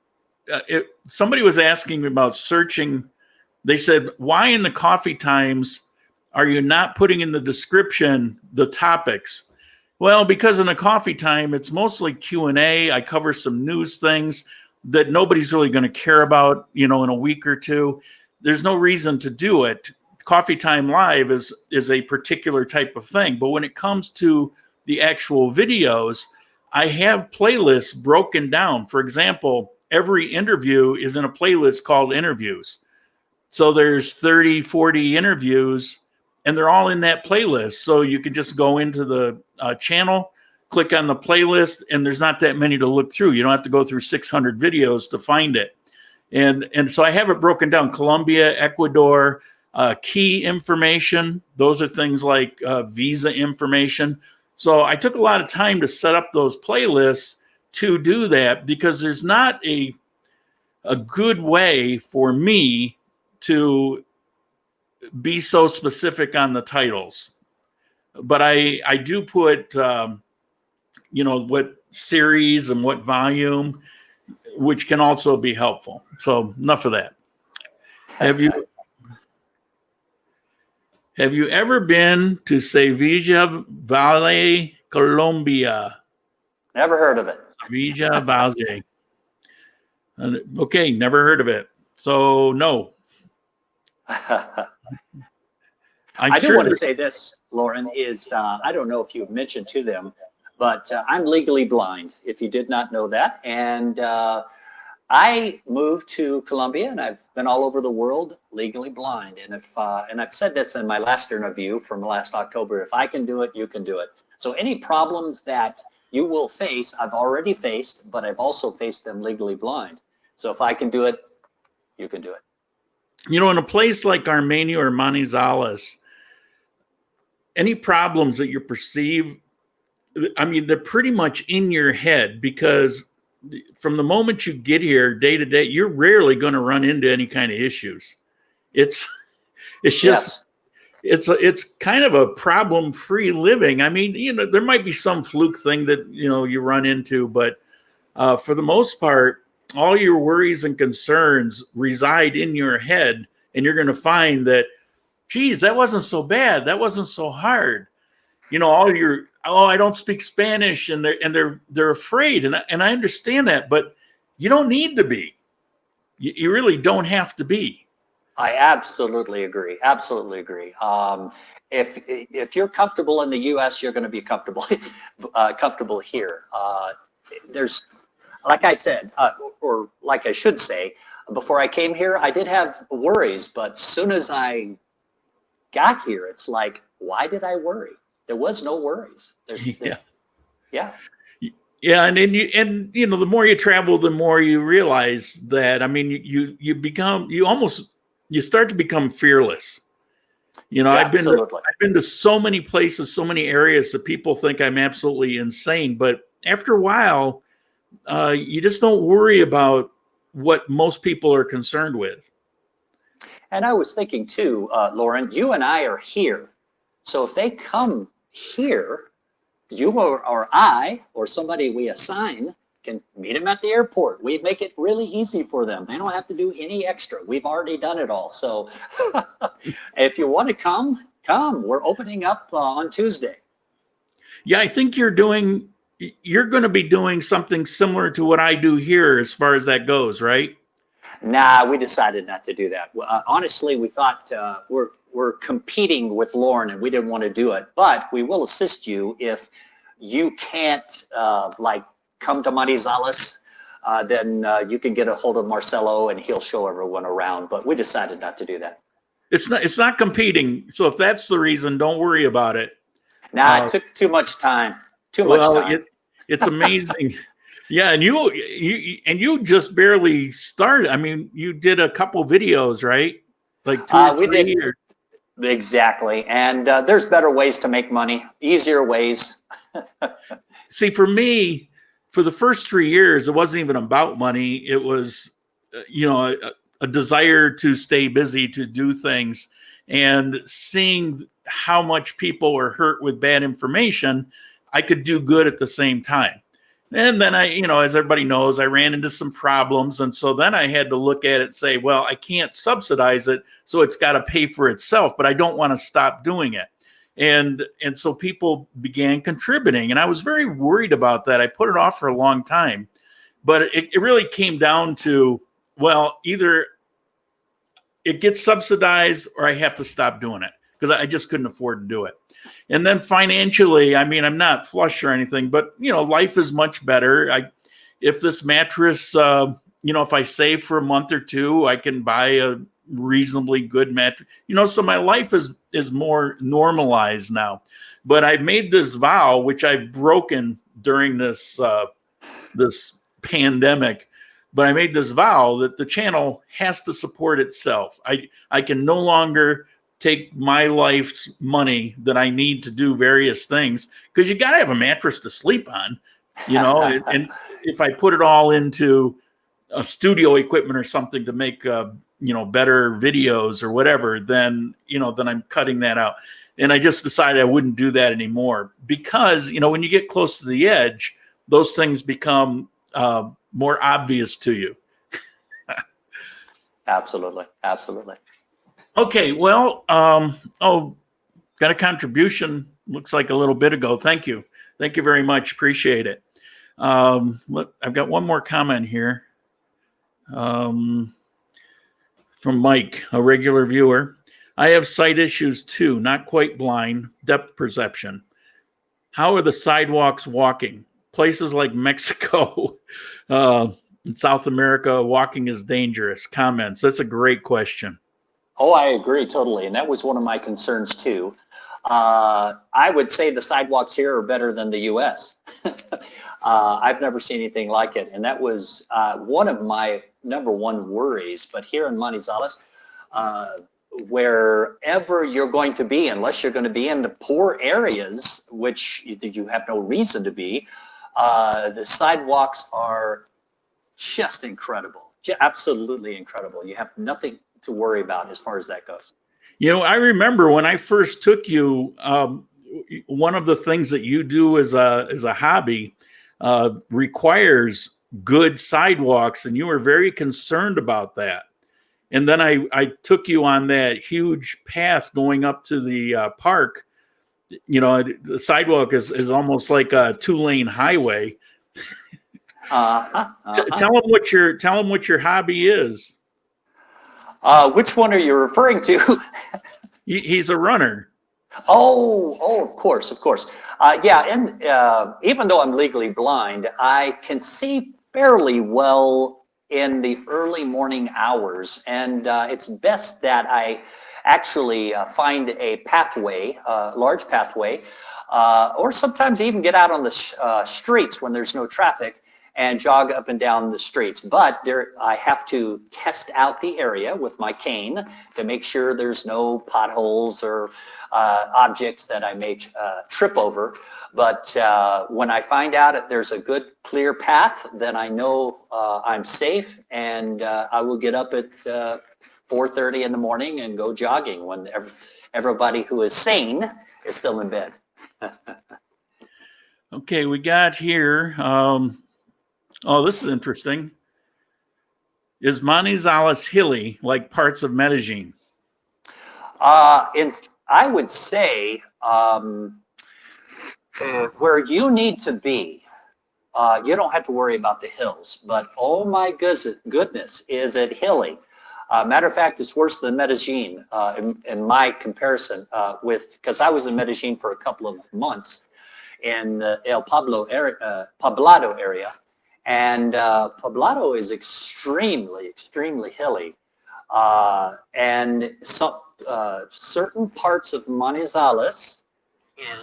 somebody was asking me about searching. They said, why in the coffee times are you not putting in the description the topics? Well, because in a coffee time, it's mostly Q&A. I cover some news things that nobody's really going to care about, you know, in a week or two. There's no reason to do it. Coffee Time Live is a particular type of thing. But when it comes to the actual videos, I have playlists broken down. For example, every interview is in a playlist called interviews. So there's 30, 40 interviews, and they're all in that playlist. So you can just go into the channel, click on the playlist, and there's not that many to look through. You don't have to go through 600 videos to find it. And so I have it broken down: Colombia, Ecuador, key information. Those are things like visa information. So I took a lot of time to set up those playlists to do that, because there's not a good way for me to be so specific on the titles. But I do put, what series and what volume, which can also be helpful. So enough of that. Have you ever been to Sevilla Valle, Colombia? Never heard of it. Sevilla Valle. Okay, never heard of it. So no. I do want to say this, Lauren, is I don't know if you've mentioned to them, but I'm legally blind, if you did not know that. And I moved to Colombia, and I've been all over the world legally blind. And and I've said this in my last interview from last October, if I can do it, you can do it. So any problems that you will face, I've already faced, but I've also faced them legally blind. So if I can do it, you can do it. In a place like Armenia or Manizales, any problems that you perceive, I mean, they're pretty much in your head, because from the moment you get here day to day, you're rarely going to run into any kind of issues. It's just, yes. It's kind of a problem-free living. I mean, there might be some fluke thing that, you run into, but for the most part, all your worries and concerns reside in your head, and you're going to find that, geez, that wasn't so bad. That wasn't so hard. I don't speak Spanish, and they're afraid, and I understand that, but you don't need to be. You really don't have to be. I absolutely agree. Absolutely agree. If you're comfortable in the U.S., you're going to be comfortable here. There's, like I said, or like I should say, before I came here, I did have worries, but as soon as I got here, it's like, why did I worry? There was no worries. Yeah. And the more you travel, the more you realize that. I mean, you start to become fearless. I've been to so many places, so many areas that people think I'm absolutely insane. But after a while, you just don't worry about what most people are concerned with. And I was thinking too, Lauren, you and I are here. So if they come here, you or I or somebody we assign can meet them at the airport. We make it really easy for them. They don't have to do any extra. We've already done it all. So if you want to come. We're opening up on Tuesday. Yeah, I think you're going to be doing something similar to what I do here as far as that goes, right? Nah, we decided not to do that. Honestly, we thought we're competing with Lauren, and we didn't want to do it. But we will assist you if you can't come to Manizales. Then you can get a hold of Marcelo, and he'll show everyone around. But we decided not to do that. It's not competing. So if that's the reason, don't worry about it. Nah, it took too much time. It's amazing. Yeah, and you just barely started. I mean, you did a couple videos, right? Like 2 or 3 we did. years. Exactly. And there's better ways to make money, easier ways. See, for me, for the first 3 years, it wasn't even about money. It was, a desire to stay busy, to do things, and seeing how much people are hurt with bad information, I could do good at the same time. And then as everybody knows, I ran into some problems. And so then I had to look at it and say, well, I can't subsidize it, so it's got to pay for itself, but I don't want to stop doing it. And so people began contributing, and I was very worried about that. I put it off for a long time, but it really came down to, well, either it gets subsidized or I have to stop doing it, because I just couldn't afford to do it. And then financially, I mean, I'm not flush or anything, but, life is much better. If this mattress, if I save for a month or two, I can buy a reasonably good mattress, so my life is more normalized now. But I made this vow, which I've broken during this pandemic, but I made this vow that the channel has to support itself. I can no longer take my life's money that I need to do various things, because you got to have a mattress to sleep on, you know. And if I put it all into a studio equipment or something to make you know, better videos or whatever, then, you know, then I'm cutting that out. And I just decided I wouldn't do that anymore, because, you know, when you get close to the edge, those things become more obvious to you. Absolutely. Absolutely. Okay, well, oh, got a contribution, looks like a little bit ago. Thank you. Thank you very much. Appreciate it. I've got one more comment here from Mike, a regular viewer. I have sight issues too, not quite blind, depth perception. How are the sidewalks walking? Places like Mexico, in South America, walking is dangerous. Comments. That's a great question. Oh, I agree totally. And that was one of my concerns too. I would say the sidewalks here are better than the US. I've never seen anything like it. And that was one of my #1 worries. But here in Manizales, wherever you're going to be, unless you're going to be in the poor areas, which you have no reason to be, the sidewalks are just incredible. Absolutely incredible. You have nothing to worry about as far as that goes. You know, I remember when I first took you, one of the things that you do as a hobby requires good sidewalks, and you were very concerned about that. And then I took you on that huge path going up to the park. You know, the sidewalk is almost like a 2-lane highway. Tell them what your hobby is. Which one are you referring to? He's a runner. Oh, of course, of course. Yeah, and even though I'm legally blind, I can see fairly well in the early morning hours, and it's best that I actually find a pathway, a large pathway, or sometimes even get out on the streets when there's no traffic and jog up and down the streets. But I have to test out the area with my cane to make sure there's no potholes or objects that I may trip over. But when I find out that there's a good clear path, then I know I'm safe, and I will get up at 4:30 in the morning and go jogging when everybody who is sane is still in bed. Okay, we got here. Oh, this is interesting. Is Manizales hilly like parts of Medellin? I would say where you need to be, you don't have to worry about the hills. But oh my goodness, is it hilly? Matter of fact, it's worse than Medellin in my comparison because I was in Medellin for a couple of months in the El Poblado area. And Poblado is extremely, extremely hilly. And certain parts of Manizales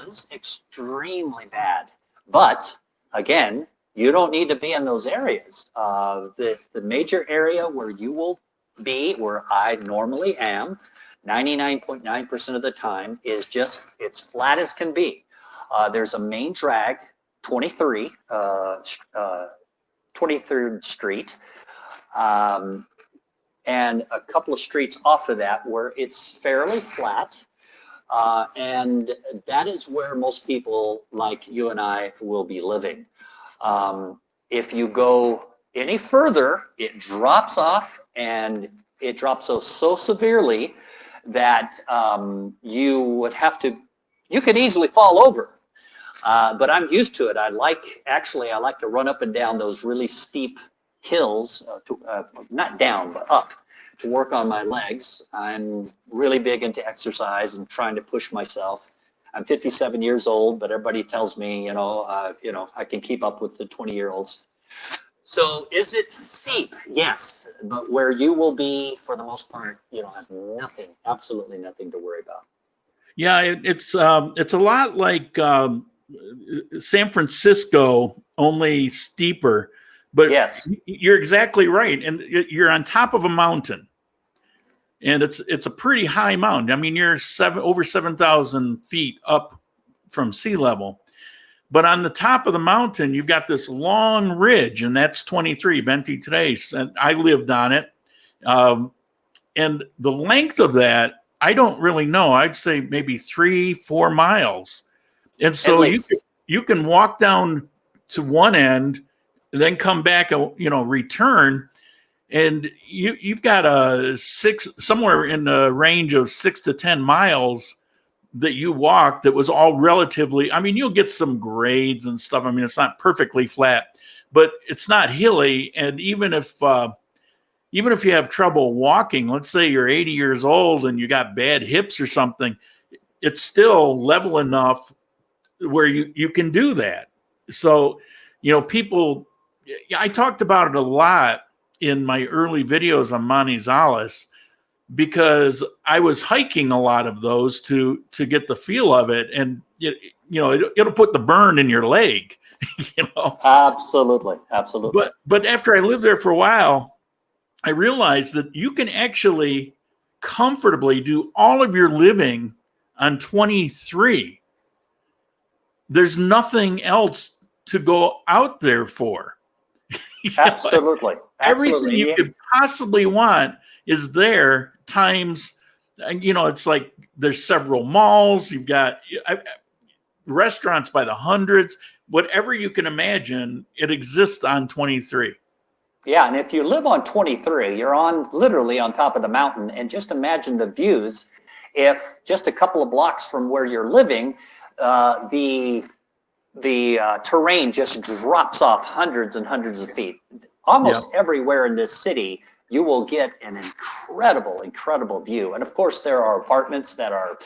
is extremely bad. But again, you don't need to be in those areas. The major area where you will be, where I normally am, 99.9% of the time, is just, it's flat as can be. There's a main drag, 23rd Street, and a couple of streets off of that where it's fairly flat, and that is where most people like you and I will be living. If you go any further, it drops off, and it drops so severely that you could easily fall over. But I'm used to it. I like to run up and down those really steep hills, not down, but up, to work on my legs. I'm really big into exercise and trying to push myself. I'm 57 years old, but everybody tells me, I can keep up with the 20-year-olds. So is it steep? Yes, but where you will be, for the most part, you don't have nothing, absolutely nothing to worry about. Yeah, it's a lot like San Francisco, only steeper. But Yes. you're exactly right. And you're on top of a mountain. And it's a pretty high mountain. I mean, you're over 7,000 feet up from sea level. But on the top of the mountain, you've got this long ridge, and that's 23, 23, and I lived on it. And the length of that, I don't really know. I'd say maybe 3-4 miles. And so you can walk down to one end, then come back, return, and you've got somewhere in the range of 6 to 10 miles that you walked that was all relatively, I mean, you'll get some grades and stuff. I mean, it's not perfectly flat, but it's not hilly. And even if you have trouble walking, let's say you're 80 years old and you got bad hips or something, it's still level enough where you can do that. So, people, I talked about it a lot in my early videos on Manizales, because I was hiking a lot of those to get the feel of it, and it'll put the burn in your leg. Absolutely. But after I lived there for a while, I realized that you can actually comfortably do all of your living on 23. There's nothing else to go out there for. Absolutely. Everything you could possibly want is there, times, it's like there's several malls, you've got restaurants by the hundreds, whatever you can imagine, it exists on 23. Yeah, and if you live on 23, you're literally on top of the mountain, and just imagine the views. If just a couple of blocks from where you're living, the terrain just drops off hundreds and hundreds of feet. Almost everywhere in this city, you will get an incredible view. And of course, there are apartments that are,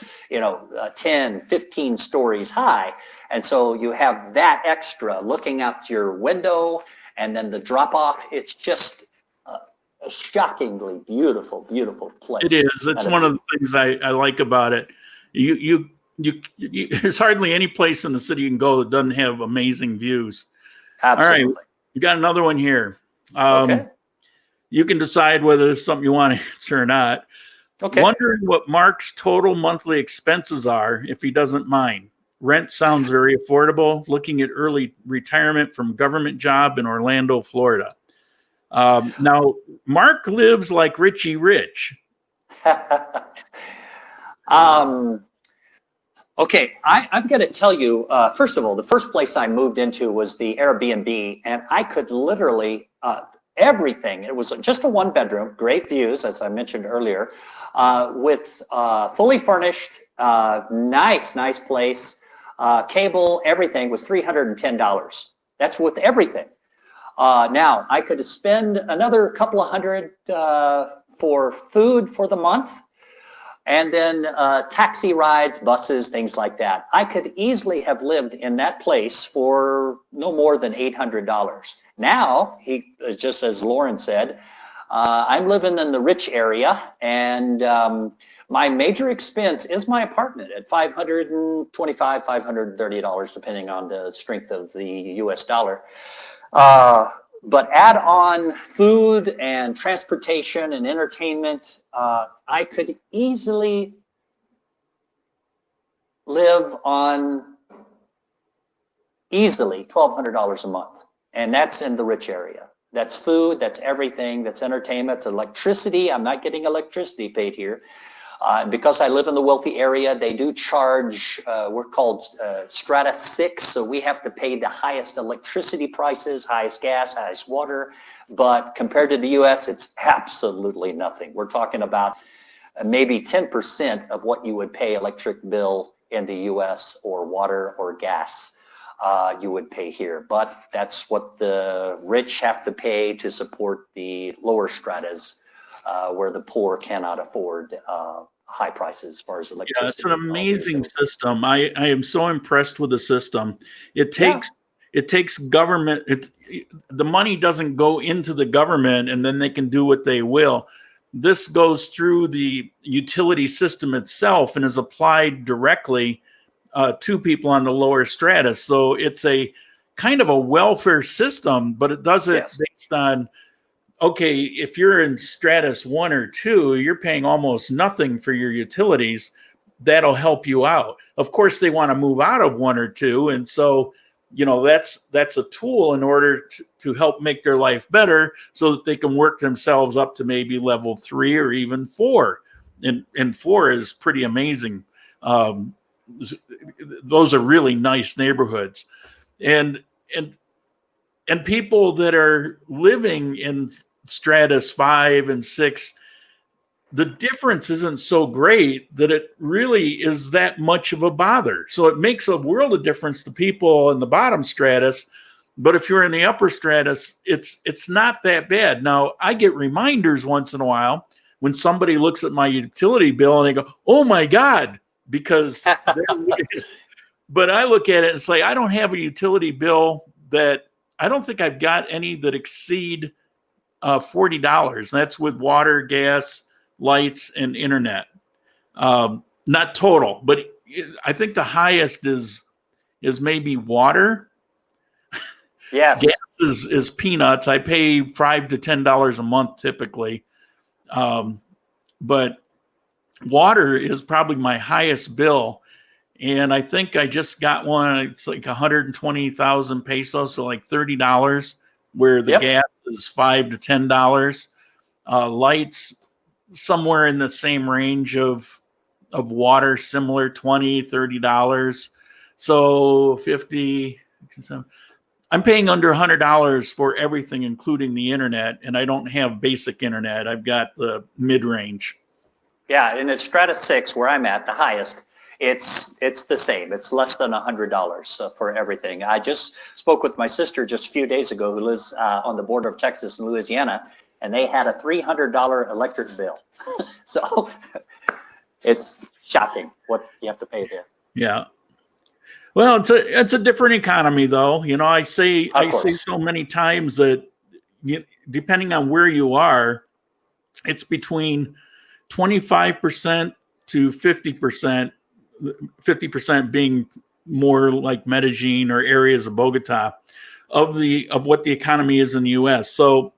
10, 15 stories high. And so you have that extra looking out your window, and then the drop off. It's just a shockingly beautiful place. It is. It's one of the things I like about it. You there's hardly any place in the city you can go that doesn't have amazing views. Absolutely. All right, we got another one here. Okay. You can decide whether it's something you want to answer or not. Okay. Wondering what Mark's total monthly expenses are, if he doesn't mind. Rent sounds very affordable. Looking at early retirement from government job in Orlando, Florida. Now, Mark lives like Richie Rich. Okay, I've got to tell you, first of all, the first place I moved into was the Airbnb, and I could literally, everything. It was just a 1-bedroom, great views, as I mentioned earlier, with fully furnished, nice place, cable, everything was $310. That's with everything. Now, I could spend another couple of hundred for food for the month, and then taxi rides, buses, things like that. I could easily have lived in that place for no more than $800. Now, just as Lauren said, I'm living in the rich area, and my major expense is my apartment at $525, $530, depending on the strength of the US dollar. But add on food and transportation and entertainment, I could easily live on $1,200 a month. And that's in the rich area. That's food, that's everything, that's entertainment, it's electricity. I'm not getting electricity paid here. Because I live in the wealthy area, they do charge, we're called Strata 6, so we have to pay the highest electricity prices, highest gas, highest water, but compared to the US, it's absolutely nothing. We're talking about maybe 10% of what you would pay electric bill in the US, or water or gas you would pay here. But that's what the rich have to pay to support the lower stratas, where the poor cannot afford high prices as far as electricity. Yeah, it's an amazing system. I am so impressed with the system. It takes government. The money doesn't go into the government and then they can do what they will. This goes through the utility system itself and is applied directly to people on the lower strata. So it's a kind of a welfare system, but it does it Yes. based on, okay, if you're in Stratus 1 or 2, you're paying almost nothing for your utilities. That'll help you out. Of course, they want to move out of 1 or 2. And so, that's a tool in order to help make their life better so that they can work themselves up to maybe level 3 or even 4. And 4 is pretty amazing. Those are really nice neighborhoods. And people that are living in Stratus 5 and 6, the difference isn't so great that it really is that much of a bother. So it makes a world of difference to people in the bottom stratus. But if you're in the upper stratus, it's not that bad. Now, I get reminders once in a while when somebody looks at my utility bill and they go, "Oh my God," because but I look at it and say, I don't have a utility bill that I don't think I've got any that exceed $40. And that's with water, gas, lights, and internet. Not total, but I think the highest is maybe water. Yes. Gas is peanuts. I pay $5 to $10 a month typically. But water is probably my highest bill. And I think I just got one. It's like 120,000 pesos, so like $30, where the gas is $5 to $10. Lights somewhere in the same range of water, similar, $20, $30. So 50. I'm paying under $100 for everything, including the internet, and I don't have basic internet. I've got the mid-range. Yeah, and it's Stratus 6, where I'm at, the highest. It's the same. It's less than $100 for everything. I just spoke with my sister just a few days ago, who lives on the border of Texas and Louisiana, and they had a $300 electric bill. So it's shocking what you have to pay there. Yeah. Well, it's a different economy, though. I say so many times that depending on where you are, it's between 25% to 50%. 50% being more like Medellin or areas of Bogota of what the economy is in the U.S. So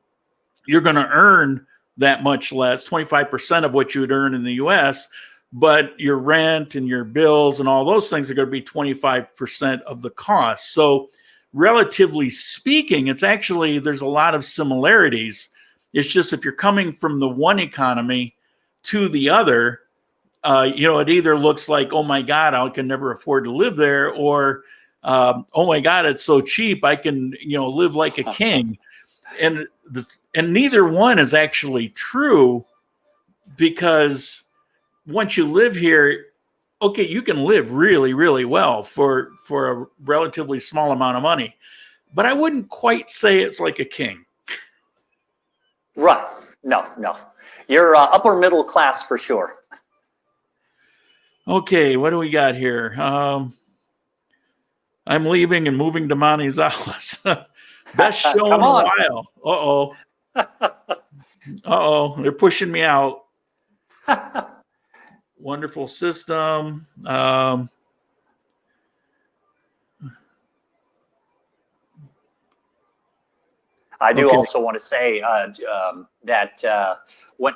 you're going to earn that much less, 25% of what you would earn in the U.S., but your rent and your bills and all those things are going to be 25% of the cost. So relatively speaking, there's a lot of similarities. It's just if you're coming from the one economy to the other, it either looks like, oh my God, I can never afford to live there, or oh my God, it's so cheap, I can live like a king. And neither one is actually true, because once you live here, okay, you can live really, really well for a relatively small amount of money, but I wouldn't quite say it's like a king. Right. No. You're upper middle class for sure. Okay, what do we got here? I'm leaving and moving to Manizales. Best show in a while. Uh-oh. Uh-oh, they're pushing me out. Wonderful system. I do also want to say that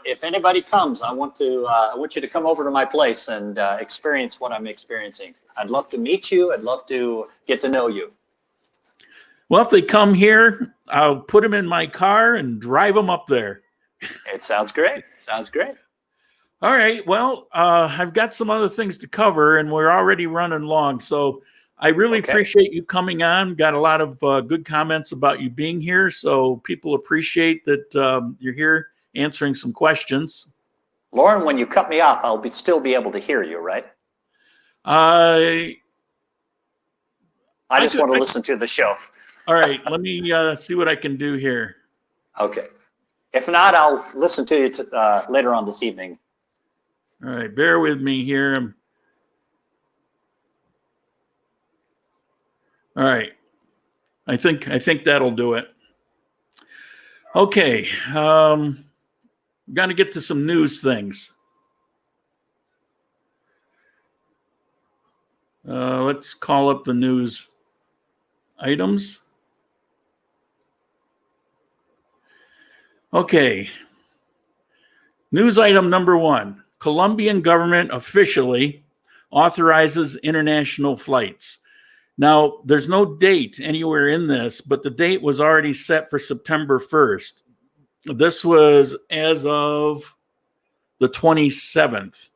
if anybody comes, I want you to come over to my place and experience what I'm experiencing. I'd love to meet you. I'd love to get to know you. Well, if they come here, I'll put them in my car and drive them up there. It sounds great. Sounds great. All right. Well, I've got some other things to cover, and we're already running long. So I really appreciate you coming on. Got a lot of good comments about you being here. So people appreciate that you're here answering some questions. Lauren, when you cut me off, I'll still be able to hear you, right? I just want to listen to the show. All right. Let me see what I can do here. Okay. If not, I'll listen to you later on this evening. All right. Bear with me here. All right. I think that'll do it. Okay. We're going to get to some news things. Let's call up the news items. Okay. News item number 1. Colombian government officially authorizes international flights. Now, there's no date anywhere in this, but the date was already set for September 1st. This was as of the 27th.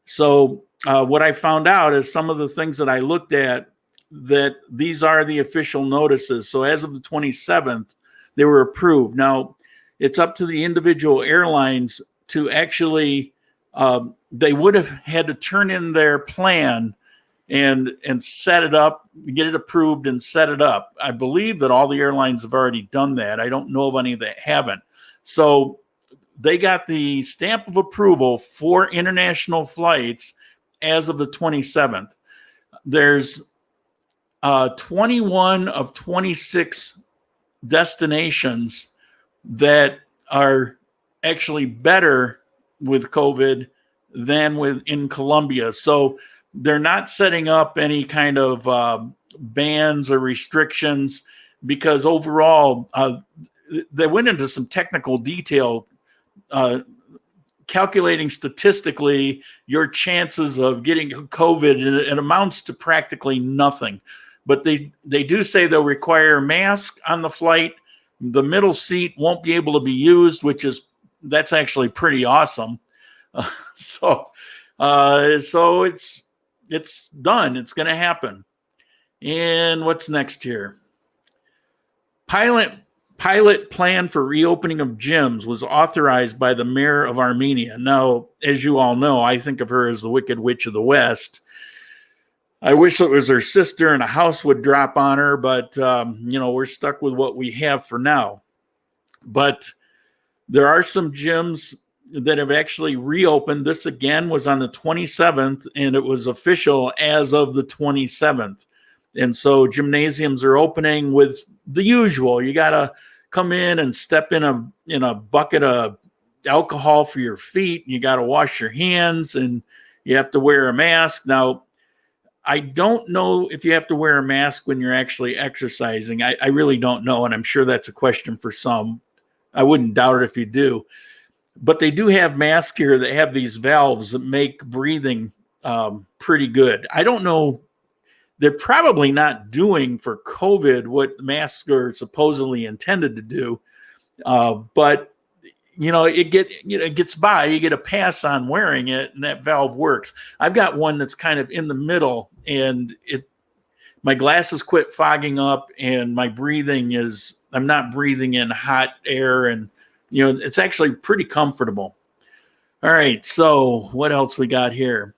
So what I found out is some of the things that I looked at, that these are the official notices. So as of the 27th, they were approved. Now, it's up to the individual airlines to actually, they would have had to turn in their plan and set it up, get it approved and set it up. I believe that all the airlines have already done that. I don't know of any that haven't. So they got the stamp of approval for international flights as of the 27th. There's 21 of 26 destinations that are actually better with COVID than in Colombia. So they're not setting up any kind of bans or restrictions, because overall they went into some technical detail calculating statistically your chances of getting COVID, and it amounts to practically nothing. But they do say they'll require a mask on the flight. The middle seat won't be able to be used, that's actually pretty awesome. So it's done. It's going to happen. And what's next here? Pilot plan for reopening of gyms was authorized by the mayor of Armenia. Now, as you all know, I think of her as the Wicked Witch of the West. I wish it was her sister and a house would drop on her, but, we're stuck with what we have for now. But there are some gyms that have actually reopened. This, again, was on the 27th, and it was official as of the 27th. And so gymnasiums are opening with the usual. You got to come in and step in a bucket of alcohol for your feet. You got to wash your hands, and you have to wear a mask. Now, I don't know if you have to wear a mask when you're actually exercising. I really don't know, and I'm sure that's a question for some. I wouldn't doubt it if you do. But they do have masks here that have these valves that make breathing pretty good. I don't know. They're probably not doing for COVID what masks are supposedly intended to do. But it gets by. You get a pass on wearing it, and that valve works. I've got one that's kind of in the middle, and my glasses quit fogging up, and my breathing I'm not breathing in hot air, and it's actually pretty comfortable. All right, so what else we got here?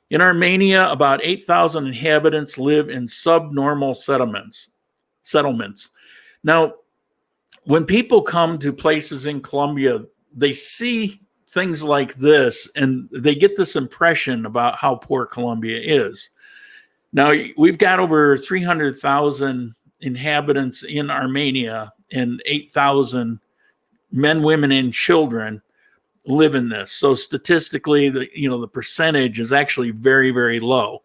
In Armenia, about 8,000 inhabitants live in subnormal settlements. Now, when people come to places in Colombia, they see things like this, and they get this impression about how poor Colombia is. Now, we've got over 300,000 inhabitants in Armenia, and 8,000 men, women, and children live in this. So statistically, the percentage is actually very, very low.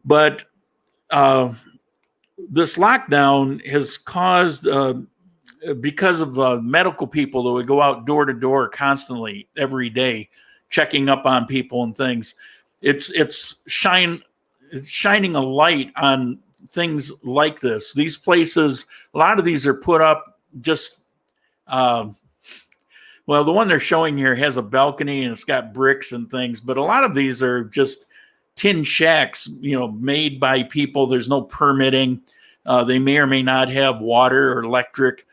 But this lockdown has caused, because of medical people that would go out door to door constantly every day, checking up on people and things, it's shining a light on things like this. These places, a lot of these are put up just, the one they're showing here has a balcony and it's got bricks and things, but a lot of these are just tin shacks, made by people. There's no permitting. They may or may not have water or electric.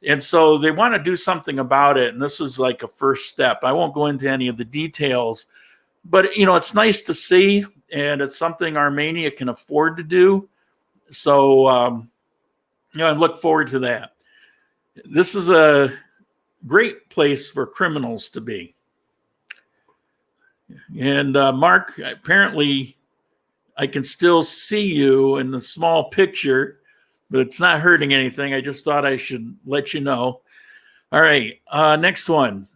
And so they want to do something about it. And this is like a first step. I won't go into any of the details, but it's nice to see, and it's something Armenia can afford to do. So, I look forward to that. This is a great place for criminals to be. And Mark, apparently I can still see you in the small picture, but it's not hurting anything. I just thought I should let you know. All right, next one.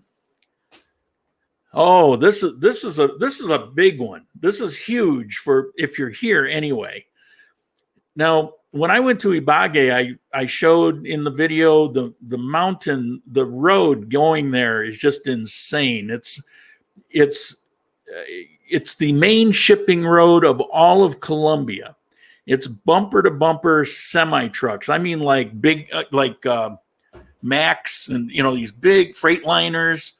Oh, this is a big one. This is huge for if you're here anyway. Now, when I went to Ibagué, I showed in the video the mountain, the road going there is just insane. It's the main shipping road of all of Colombia. It's bumper to bumper semi trucks. I mean, like big, Max and these big freight liners.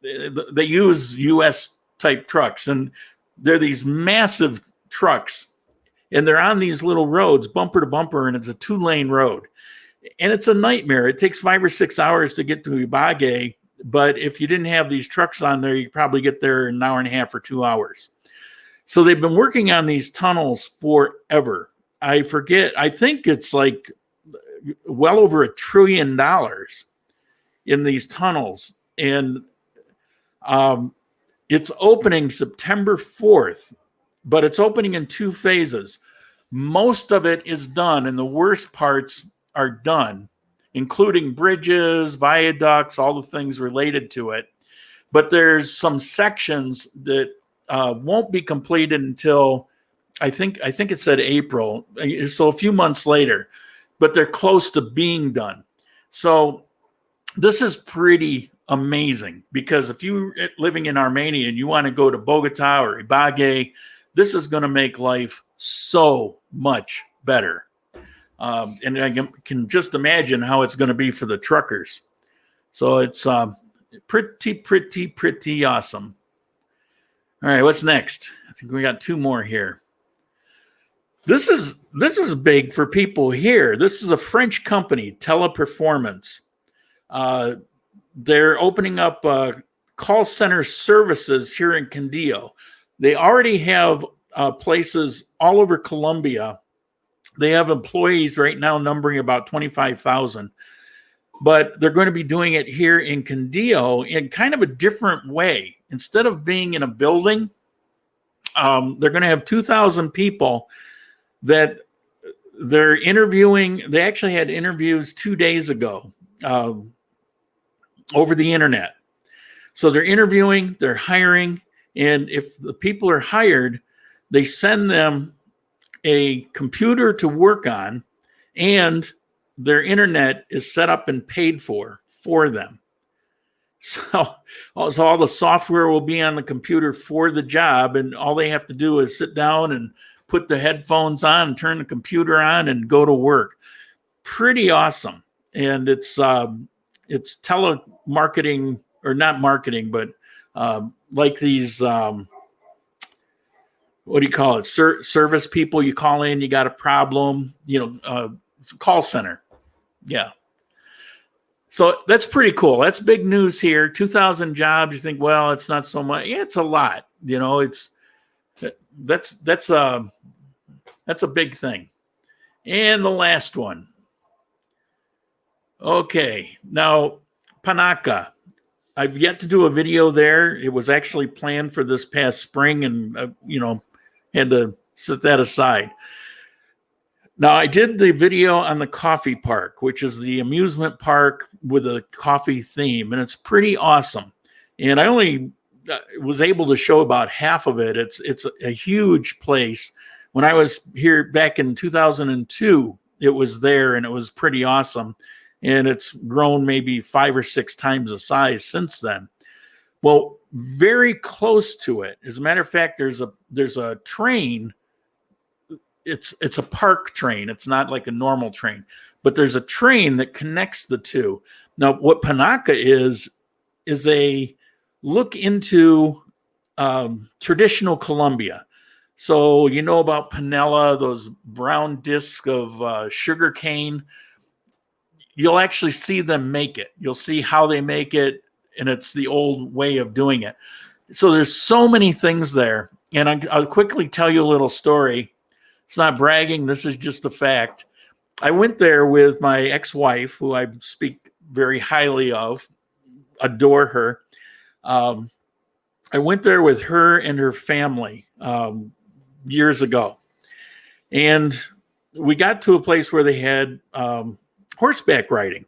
They use U.S. type trucks, and they're these massive trucks, and they're on these little roads, bumper to bumper, and it's a 2-lane road, and it's a nightmare. It takes 5 or 6 hours to get to Ibagué, but if you didn't have these trucks on there, you probably get there in an hour and a half or 2 hours. So they've been working on these tunnels forever. I forget. I think it's like well over $1 trillion in these tunnels, and it's opening September 4th, but it's opening in 2 phases. Most of it is done, and the worst parts are done, including bridges, viaducts, all the things related to it. But there's some sections that won't be completed until I think it said April, so a few months later. But they're close to being done. So this is pretty amazing, because if you're living in Armenia and you want to go to Bogota or Ibagué, this is going to make life so much better. And I can just imagine how it's going to be for the truckers. So it's pretty awesome. All right, what's next? I think we got 2 more here. This is big for people here. This is a French company, Teleperformance. They're opening up call center services here in Quindío. They already have places all over Colombia. They have employees right now numbering about 25,000. But they're going to be doing it here in Quindío in kind of a different way. Instead of being in a building, they're going to have 2,000 people that they're interviewing. They actually had interviews 2 days ago over the internet. So they're interviewing, they're hiring, and if the people are hired, they send them a computer to work on, and their internet is set up and paid for them. So all the software will be on the computer for the job, and all they have to do is sit down and put the headphones on, turn the computer on, and go to work. Pretty awesome. And it's telemarketing, or not marketing, but like these, what do you call it? Service people. You call in, you got a problem, call center. Yeah. So that's pretty cool. That's big news here. 2,000 jobs. You think, well, it's not so much. Yeah, it's a lot. That's a big thing. And the last one. Okay, now Panaca. I've yet to do a video there. It was actually planned for this past spring, and had to set that aside. Now, I did the video on the coffee park, which is the amusement park with a coffee theme, and it's pretty awesome. And I only was able to show about half of it. It's a huge place. When I was here back in 2002, it was there, and it was pretty awesome. And it's grown maybe 5 or 6 times the size since then. Well, very close to it. As a matter of fact, there's a train. It's a park train. It's not like a normal train, but there's a train that connects the two. Now, what Panaca is a look into traditional Colombia. So about panela, those brown discs of sugar cane. You'll actually see them make it. You'll see how they make it, and it's the old way of doing it. So there's so many things there, and I'll quickly tell you a little story. It's not bragging. This is just a fact. I went there with my ex-wife, who I speak very highly of, adore her. I went there with her and her family years ago, and we got to a place where they had horseback riding.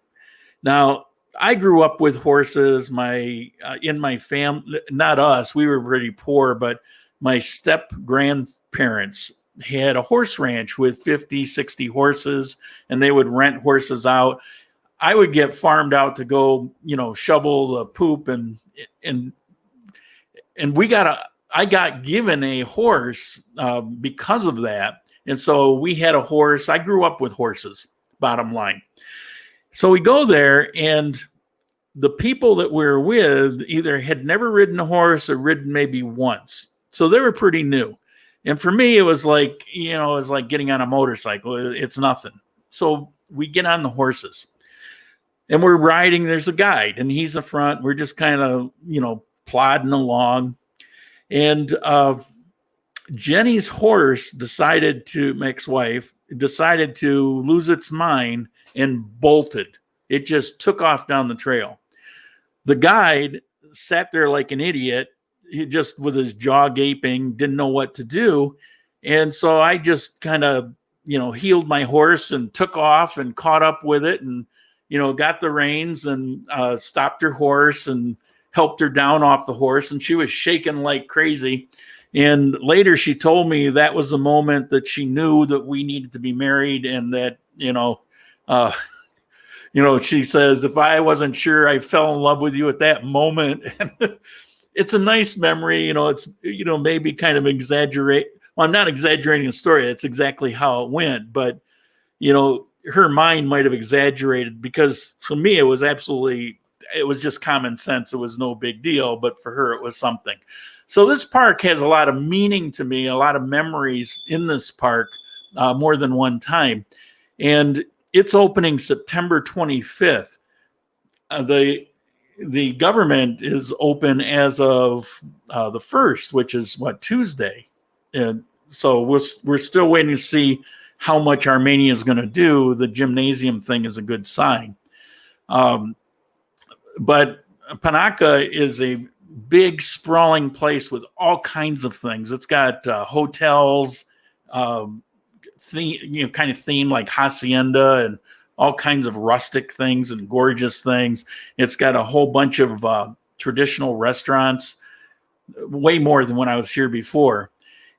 Now, I grew up with horses. In my family, not us, we were pretty poor, but my step grandparents had a horse ranch with 50, 60 horses, and they would rent horses out. I would get farmed out to go, shovel the poop and I got given a horse because of that. And so we had a horse. I grew up with horses, bottom line. So we go there, and the people that we were with either had never ridden a horse or ridden maybe once. So they were pretty new. And for me, it was like, it was like getting on a motorcycle. It's nothing. So we get on the horses and we're riding. There's a guide and he's in front. We're just kind of, plodding along. And Jenny's horse my ex-wife decided to lose its mind and bolted. It just took off down the trail. The guide sat there like an idiot. He just with his jaw gaping, didn't know what to do. And so I just kind of, heeled my horse and took off and caught up with it and, got the reins and stopped her horse and helped her down off the horse. And she was shaking like crazy. And later she told me that was the moment that she knew that we needed to be married and that, she says, if I wasn't sure, I fell in love with you at that moment. It's a nice memory. It's, maybe kind of exaggerate. Well, I'm not exaggerating the story. It's exactly how it went. But, her mind might have exaggerated because for me, it was just common sense. It was no big deal. But for her, it was something. So this park has a lot of meaning to me, a lot of memories in this park, more than one time. And it's opening September 25th. The government is open as of the 1st, which is Tuesday. And so we're still waiting to see how much Armenia is going to do. The gymnasium thing is a good sign. But Panaka is a big sprawling place with all kinds of things. It's got hotels, kind of theme like hacienda and all kinds of rustic things and gorgeous things. It's got a whole bunch of traditional restaurants, way more than when I was here before.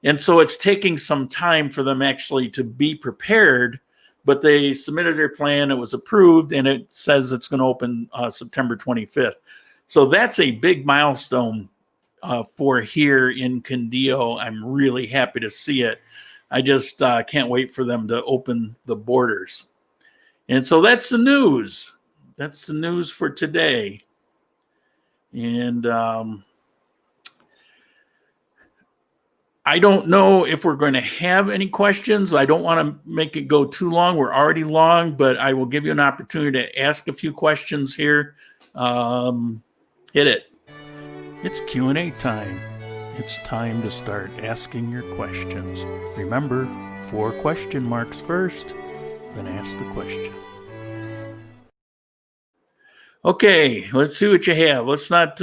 And so it's taking some time for them actually to be prepared, but they submitted their plan, it was approved, and it says it's going to open September 25th. So that's a big milestone for here in Condillo. I'm really happy to see it. I just can't wait for them to open the borders. And so that's the news. That's the news for today. And I don't know if we're going to have any questions. I don't want to make it go too long. We're already long, but I will give you an opportunity to ask a few questions here. Hit it. It's Q&A time. It's time to start asking your questions. Remember, 4 question marks first, then ask the question. Okay, let's see what you have. Let's not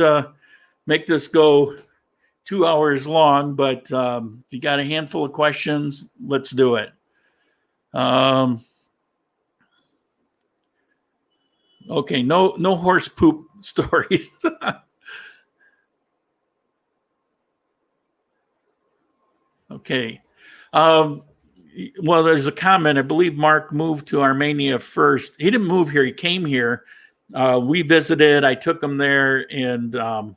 make this go 2 hours long, but if you got a handful of questions, let's do it. Okay, no horse poop stories. Okay. Well, there's a comment. I believe Mark moved to Armenia first. He didn't move here. He came here. We visited. I took him there, and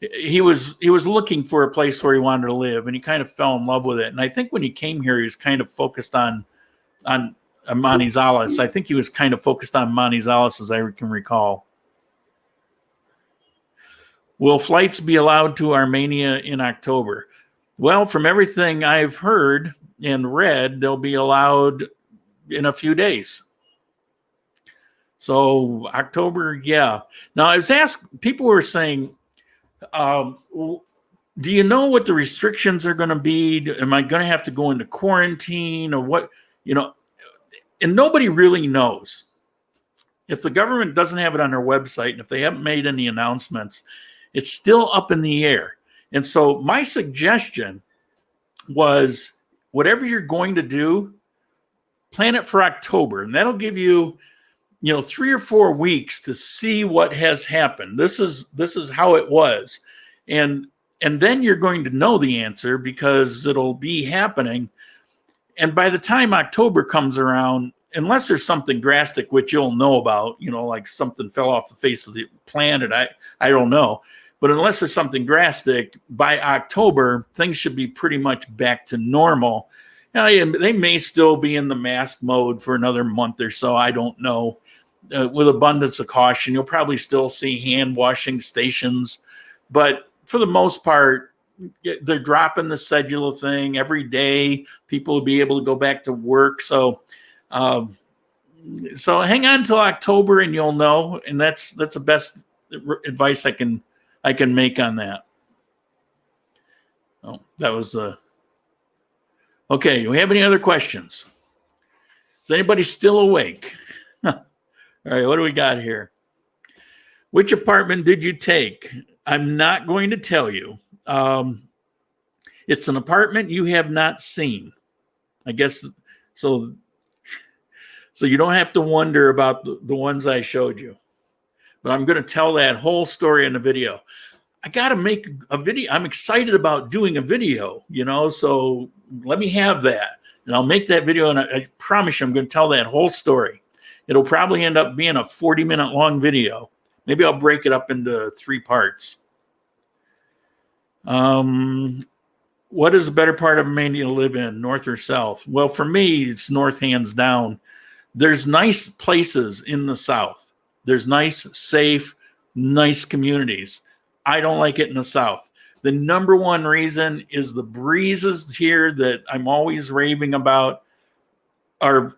he was looking for a place where he wanted to live, and he kind of fell in love with it. And I think when he came here, he was kind of focused on Manizales. I think he was kind of focused on Manizales, as I can recall. Will flights be allowed to Armenia in October? Well, from everything I've heard and read, they'll be allowed in a few days. So October, yeah. Now, I was asked, people were saying, do you know what the restrictions are going to be? Am I going to have to go into quarantine or what? And nobody really knows. If the government doesn't have it on their website, and if they haven't made any announcements, it's still up in the air. And so my suggestion was, whatever you're going to do, plan it for October. And that'll give you, 3 or 4 weeks to see what has happened. This is how it was. And And then you're going to know the answer because it'll be happening. And by the time October comes around, unless there's something drastic, which you'll know about, like something fell off the face of the planet, I don't know. But unless there's something drastic, by October, things should be pretty much back to normal. Now, they may still be in the mask mode for another month or so. I don't know. With abundance of caution, you'll probably still see hand washing stations. But for the most part, they're dropping the cedula thing every day. People will be able to go back to work. So hang on till October and you'll know. And that's the best advice I can make on that. Oh, that was okay. Do we have any other questions? Is anybody still awake? All right, what do we got here? Which apartment did you take? I'm not going to tell you. It's an apartment you have not seen. I guess so you don't have to wonder about the ones I showed you. But I'm going to tell that whole story in the video. I got to make a video. I'm excited about doing a video, so let me have that. And I'll make that video, and I promise you I'm going to tell that whole story. It'll probably end up being a 40-minute long video. Maybe I'll break it up into 3 parts. What is the better part of Romania to live in, north or south? Well, for me, it's north, hands down. There's nice places in the south. There's nice, safe, nice communities. I don't like it in the south. The number one reason is the breezes here that I'm always raving about are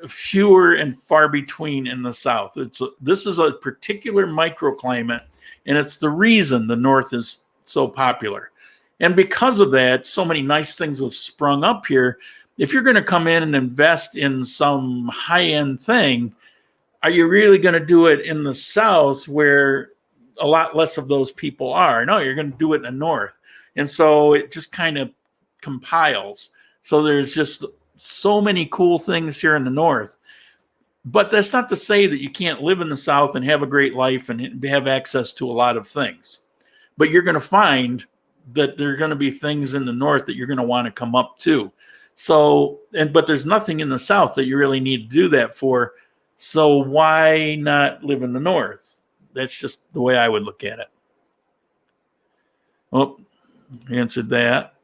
fewer and far between in the south. This is a particular microclimate, and it's the reason the north is so popular. And because of that, so many nice things have sprung up here. If you're going to come in and invest in some high-end thing, are you really going to do it in the south where a lot less of those people are? No, you're going to do it in the north. And so it just kind of compiles. So there's just so many cool things here in the north. But that's not to say that you can't live in the south and have a great life and have access to a lot of things. But you're going to find that there are going to be things in the north that you're going to want to come up to. So, but there's nothing in the south that you really need to do that for. So why not live in the north? That's just the way I would look at it. Oh, answered that.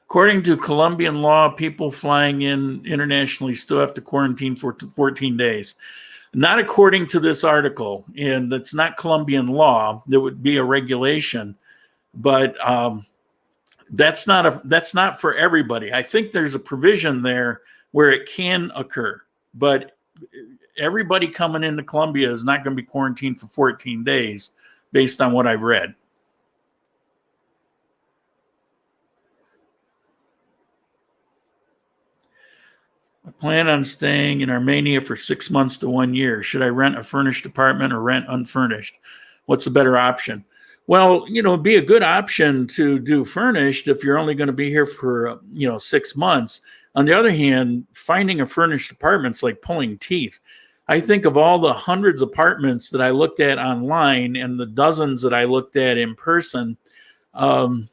According to Colombian law, people flying in internationally still have to quarantine for 14 days. Not according to this article, and it's not Colombian law. There would be a regulation, but that's not for everybody. I think there's a provision there where it can occur, but everybody coming into Colombia is not going to be quarantined for 14 days based on what I've read. I plan on staying in Armenia for 6 months to 1 year. Should I rent a furnished apartment or rent unfurnished? What's the better option? Well, it'd be a good option to do furnished if you're only going to be here for, 6 months. On the other hand, finding a furnished apartment's like pulling teeth. I think of all the hundreds of apartments that I looked at online and the dozens that I looked at in person. I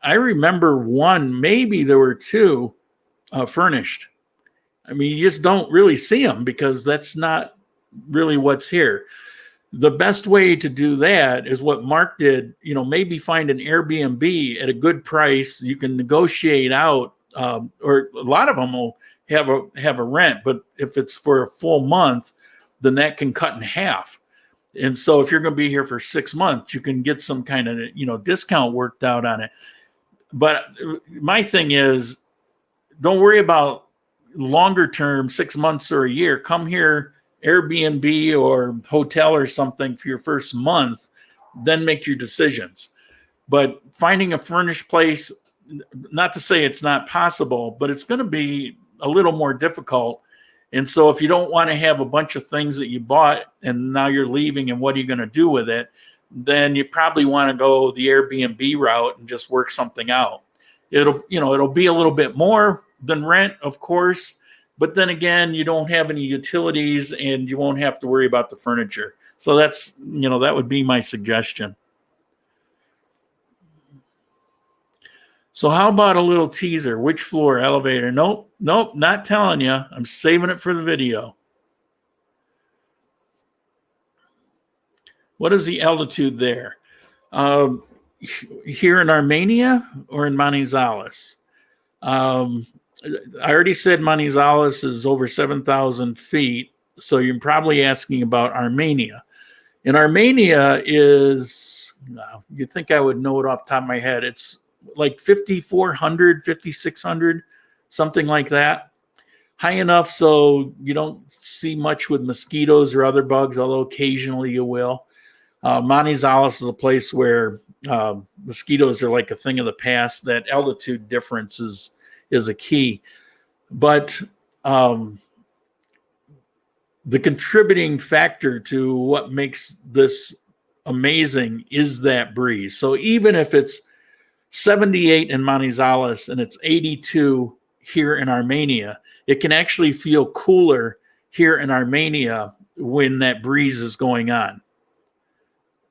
remember one, maybe there were two furnished. I mean, you just don't really see them because that's not really what's here. The best way to do that is what Mark did, maybe find an Airbnb at a good price. You can negotiate out, or a lot of them will have a rent, but if it's for a full month, then that can cut in half. And so if you're going to be here for 6 months, you can get some kind of, discount worked out on it. But my thing is, don't worry about longer term, 6 months or a year. Come here, Airbnb or hotel or something for your first month, then make your decisions. But finding a furnished place, not to say it's not possible, but it's going to be a little more difficult. And so if you don't want to have a bunch of things that you bought and now you're leaving and what are you going to do with it, then you probably want to go the Airbnb route and just work something out. It'll be a little bit more than rent, of course, But then again, you don't have any utilities and you won't have to worry about the furniture. So that's, that would be my suggestion. So how about a little teaser? Which floor? Elevator? Nope, not telling you. I'm saving it for the video. What is the altitude there? Here in Armenia or in Manizales? I already said Manizales is over 7,000 feet, so you're probably asking about Armenia. And Armenia is, you'd think I would know it off the top of my head. It's like 5,400, 5,600, something like that. High enough so you don't see much with mosquitoes or other bugs, although occasionally you will. Manizales is a place where mosquitoes are like a thing of the past. That altitude difference is a key. But the contributing factor to what makes this amazing is that breeze. So even if it's 78 in Manizales and it's 82 here in Armenia, it can actually feel cooler here in Armenia when that breeze is going on.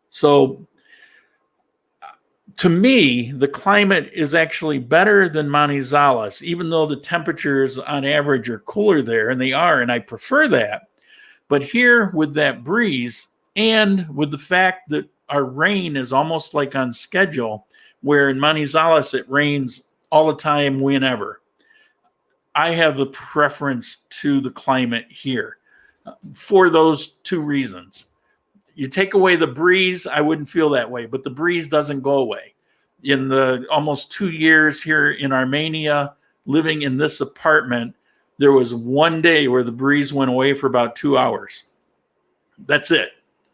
So to me, the climate is actually better than Manizales, even though the temperatures on average are cooler there, and they are, and I prefer that. But here with that breeze and with the fact that our rain is almost like on schedule, where in Manizales it rains all the time, whenever, I have the preference to the climate here for those two reasons. You take away the breeze, I wouldn't feel that way, but the breeze doesn't go away. In the almost 2 years here in Armenia, living in this apartment, there was one day where the breeze went away for about 2 hours. That's it.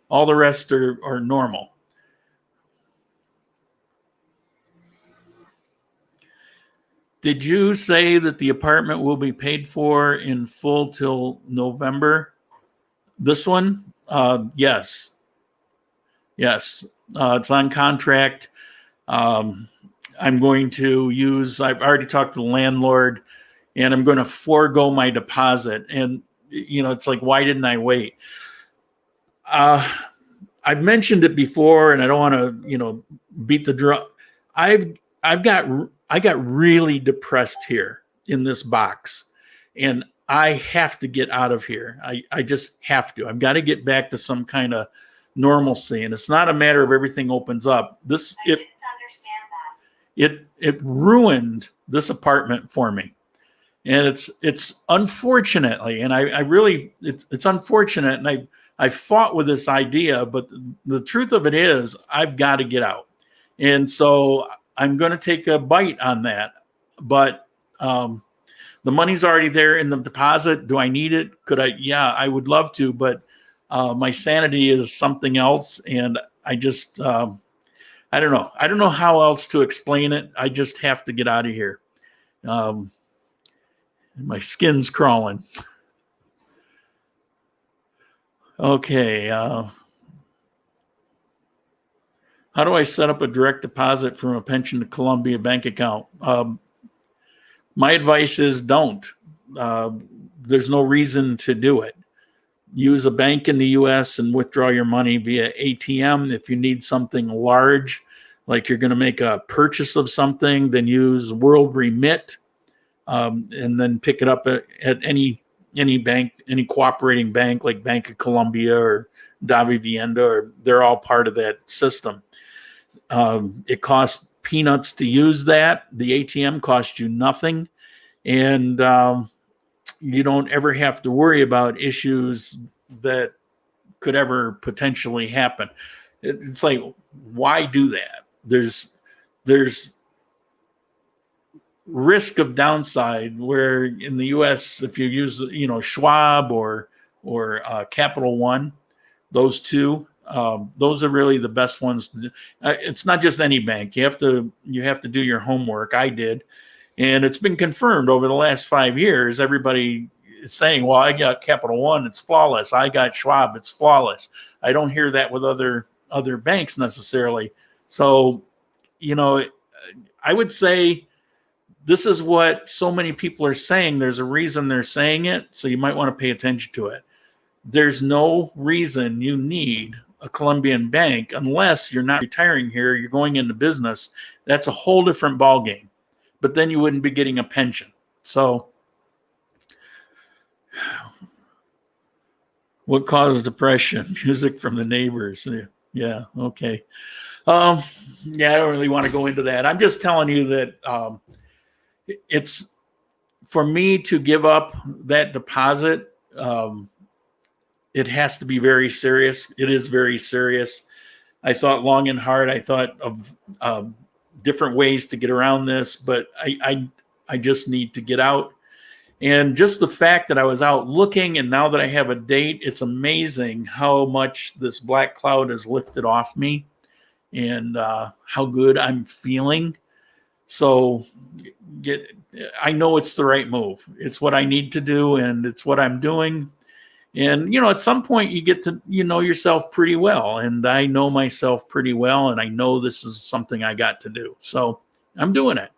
All the rest are normal. Did you say that the apartment will be paid for in full till November? This one? Yes. Yes. It's on contract. I'm going to I've already talked to the landlord, and I'm going to forego my deposit. And, it's like, why didn't I wait? I've mentioned it before, and I don't want to, beat the drum. I got really depressed here in this box, and I have to get out of here. I just have to. I've got to get back to some kind of normalcy, and it's not a matter of everything opens up. It ruined this apartment for me, and it's unfortunately, and I really it's unfortunate, and I fought with this idea, but the truth of it is I've got to get out, and so I'm going to take a bite on that. But the money's already there in the deposit. Do I need it? Could I? Yeah, I would love to, but my sanity is something else, and I just I don't know. I don't know how else to explain it. I just have to get out of here. My skin's crawling. Okay. How do I set up a direct deposit from a pension to Colombia bank account? My advice is don't. There's no reason to do it. Use a bank in the U.S. and withdraw your money via ATM. If you need something large, like you're going to make a purchase of something, then use World Remit, and then pick it up at any bank, any cooperating bank like Bank of Colombia or Davivienda, or they're all part of that system. It costs peanuts to use that. The ATM costs you nothing, and you don't ever have to worry about issues that could ever potentially happen. It's like, why do that? There's risk of downside where in the U.S., if you use Schwab or Capital One, those two, those are really the best ones to do. It's not just any bank. You have to do your homework. I did. And it's been confirmed over the last 5 years. Everybody is saying, well, I got Capital One, it's flawless. I got Schwab, it's flawless. I don't hear that with other banks necessarily. So, I would say this is what so many people are saying. There's a reason they're saying it, so you might want to pay attention to it. There's no reason you need a Colombian bank unless you're not retiring here, you're going into business. That's a whole different ballgame. But then you wouldn't be getting a pension. So what caused depression? Music from the neighbors. Yeah, okay. Yeah, I don't really want to go into that. I'm just telling you that it's for me to give up that deposit. It has to be very serious. It is very serious. I thought long and hard. I thought of different ways to get around this, but I just need to get out. And just the fact that I was out looking, and now that I have a date, it's amazing how much this black cloud has lifted off me and how good I'm feeling. So I know it's the right move. It's what I need to do, and it's what I'm doing. And, at some point you get to, know yourself pretty well. And I know myself pretty well, and I know this is something I got to do. So I'm doing it.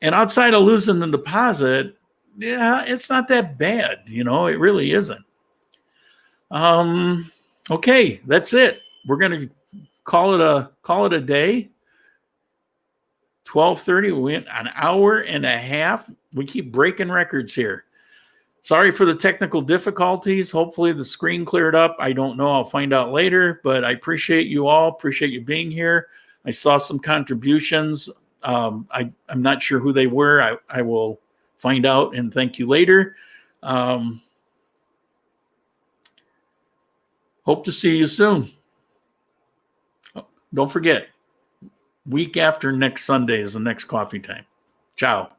And outside of losing the deposit, yeah, it's not that bad. It really isn't. Okay, that's it. We're going to call it a day. 12:30. We went an hour and a half. We keep breaking records here. Sorry for the technical difficulties. Hopefully the screen cleared up. I don't know. I'll find out later, but I appreciate you all. Appreciate you being here. I saw some contributions. I'm not sure who they were. I will find out and thank you later. Hope to see you soon. Don't forget, week after next Sunday is the next coffee time. Ciao.